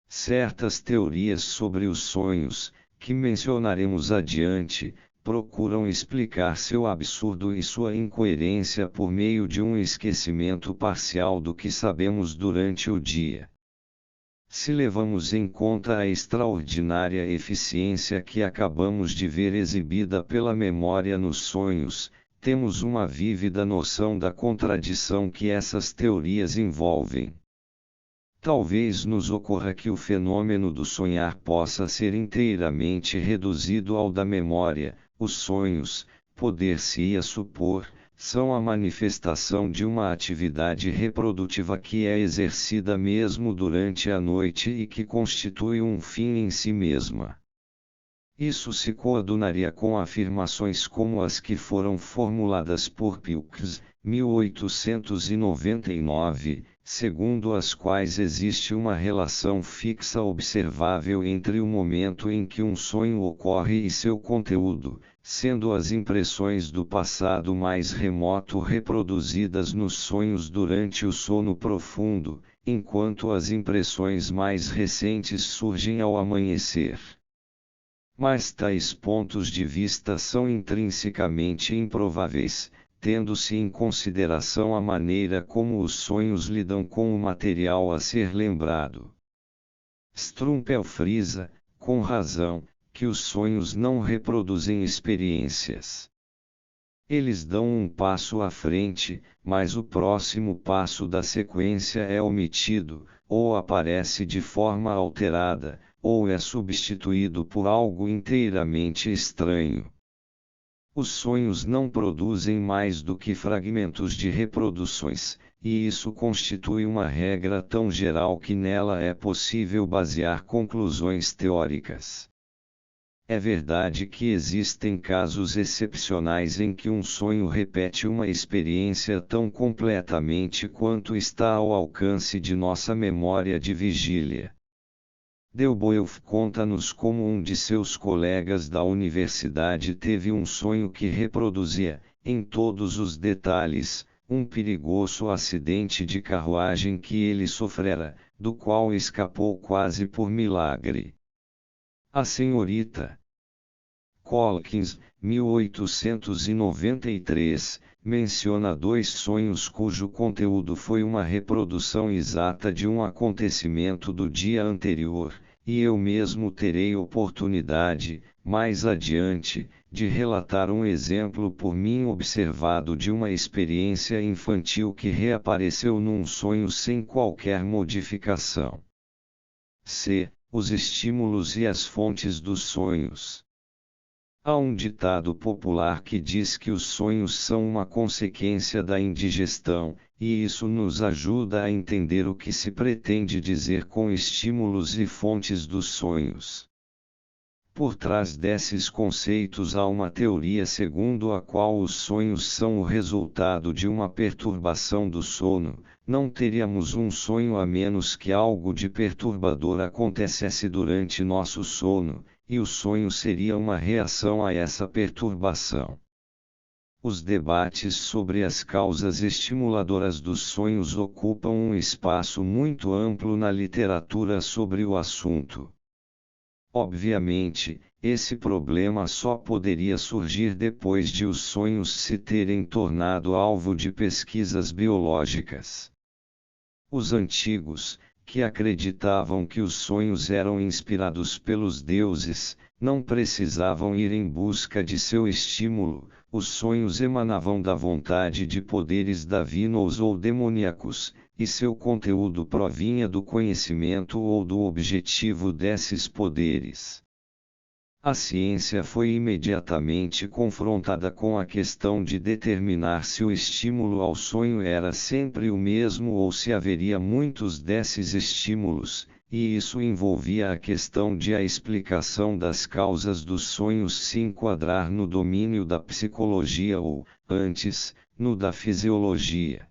Certas teorias sobre os sonhos, que mencionaremos adiante, procuram explicar seu absurdo e sua incoerência por meio de um esquecimento parcial do que sabemos durante o dia. Se levamos em conta a extraordinária eficiência que acabamos de ver exibida pela memória nos sonhos, temos uma vívida noção da contradição que essas teorias envolvem. Talvez nos ocorra que o fenômeno do sonhar possa ser inteiramente reduzido ao da memória. Os sonhos, poder-se-ia supor, são a manifestação de uma atividade reprodutiva que é exercida mesmo durante a noite e que constitui um fim em si mesma. Isso se coadunaria com afirmações como as que foram formuladas por Pilkes, 1899, segundo as quais existe uma relação fixa observável entre o momento em que um sonho ocorre e seu conteúdo, sendo as impressões do passado mais remoto reproduzidas nos sonhos durante o sono profundo, enquanto as impressões mais recentes surgem ao amanhecer. Mas tais pontos de vista são intrinsecamente improváveis, tendo-se em consideração a maneira como os sonhos lidam com o material a ser lembrado. Strumpel frisa, com razão, que os sonhos não reproduzem experiências. Eles dão um passo à frente, mas o próximo passo da sequência é omitido, ou aparece de forma alterada, ou é substituído por algo inteiramente estranho. Os sonhos não produzem mais do que fragmentos de reproduções, e isso constitui uma regra tão geral que nela é possível basear conclusões teóricas. É verdade que existem casos excepcionais em que um sonho repete uma experiência tão completamente quanto está ao alcance de nossa memória de vigília. Delboeuf conta-nos como um de seus colegas da universidade teve um sonho que reproduzia, em todos os detalhes, um perigoso acidente de carruagem que ele sofrera, do qual escapou quase por milagre. A senhorita Collins, 1893, menciona 2 sonhos cujo conteúdo foi uma reprodução exata de um acontecimento do dia anterior, e eu mesmo terei oportunidade, mais adiante, de relatar um exemplo por mim observado de uma experiência infantil que reapareceu num sonho sem qualquer modificação. C. Os estímulos e as fontes dos sonhos. Há um ditado popular que diz que os sonhos são uma consequência da indigestão, e isso nos ajuda a entender o que se pretende dizer com estímulos e fontes dos sonhos. Por trás desses conceitos há uma teoria segundo a qual os sonhos são o resultado de uma perturbação do sono. Não teríamos um sonho a menos que algo de perturbador acontecesse durante nosso sono, e o sonho seria uma reação a essa perturbação. Os debates sobre as causas estimuladoras dos sonhos ocupam um espaço muito amplo na literatura sobre o assunto. Obviamente, esse problema só poderia surgir depois de os sonhos se terem tornado alvo de pesquisas biológicas. Os antigos, que acreditavam que os sonhos eram inspirados pelos deuses, não precisavam ir em busca de seu estímulo, os sonhos emanavam da vontade de poderes divinos ou demoníacos, e seu conteúdo provinha do conhecimento ou do objetivo desses poderes. A ciência foi imediatamente confrontada com a questão de determinar se o estímulo ao sonho era sempre o mesmo ou se haveria muitos desses estímulos, e isso envolvia a questão de a explicação das causas dos sonhos se enquadrar no domínio da psicologia ou, antes, no da fisiologia.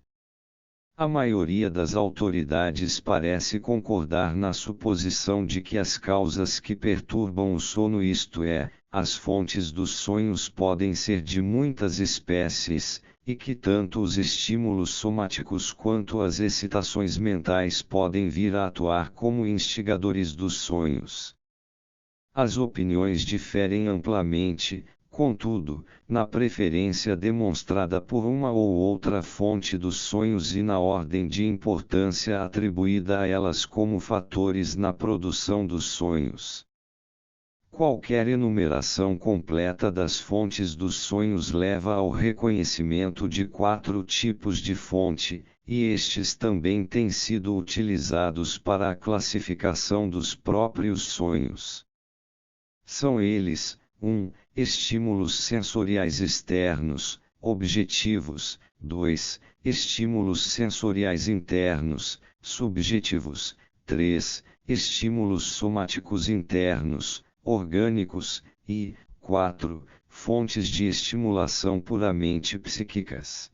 A maioria das autoridades parece concordar na suposição de que as causas que perturbam o sono, isto é, as fontes dos sonhos, podem ser de muitas espécies, e que tanto os estímulos somáticos quanto as excitações mentais podem vir a atuar como instigadores dos sonhos. As opiniões diferem amplamente, contudo, na preferência demonstrada por uma ou outra fonte dos sonhos e na ordem de importância atribuída a elas como fatores na produção dos sonhos. Qualquer enumeração completa das fontes dos sonhos leva ao reconhecimento de 4 tipos de fonte, e estes também têm sido utilizados para a classificação dos próprios sonhos. São eles: 1. Estímulos sensoriais externos, objetivos. 2. Estímulos sensoriais internos, subjetivos. 3. Estímulos somáticos internos, orgânicos. E 4. Fontes de estimulação puramente psíquicas.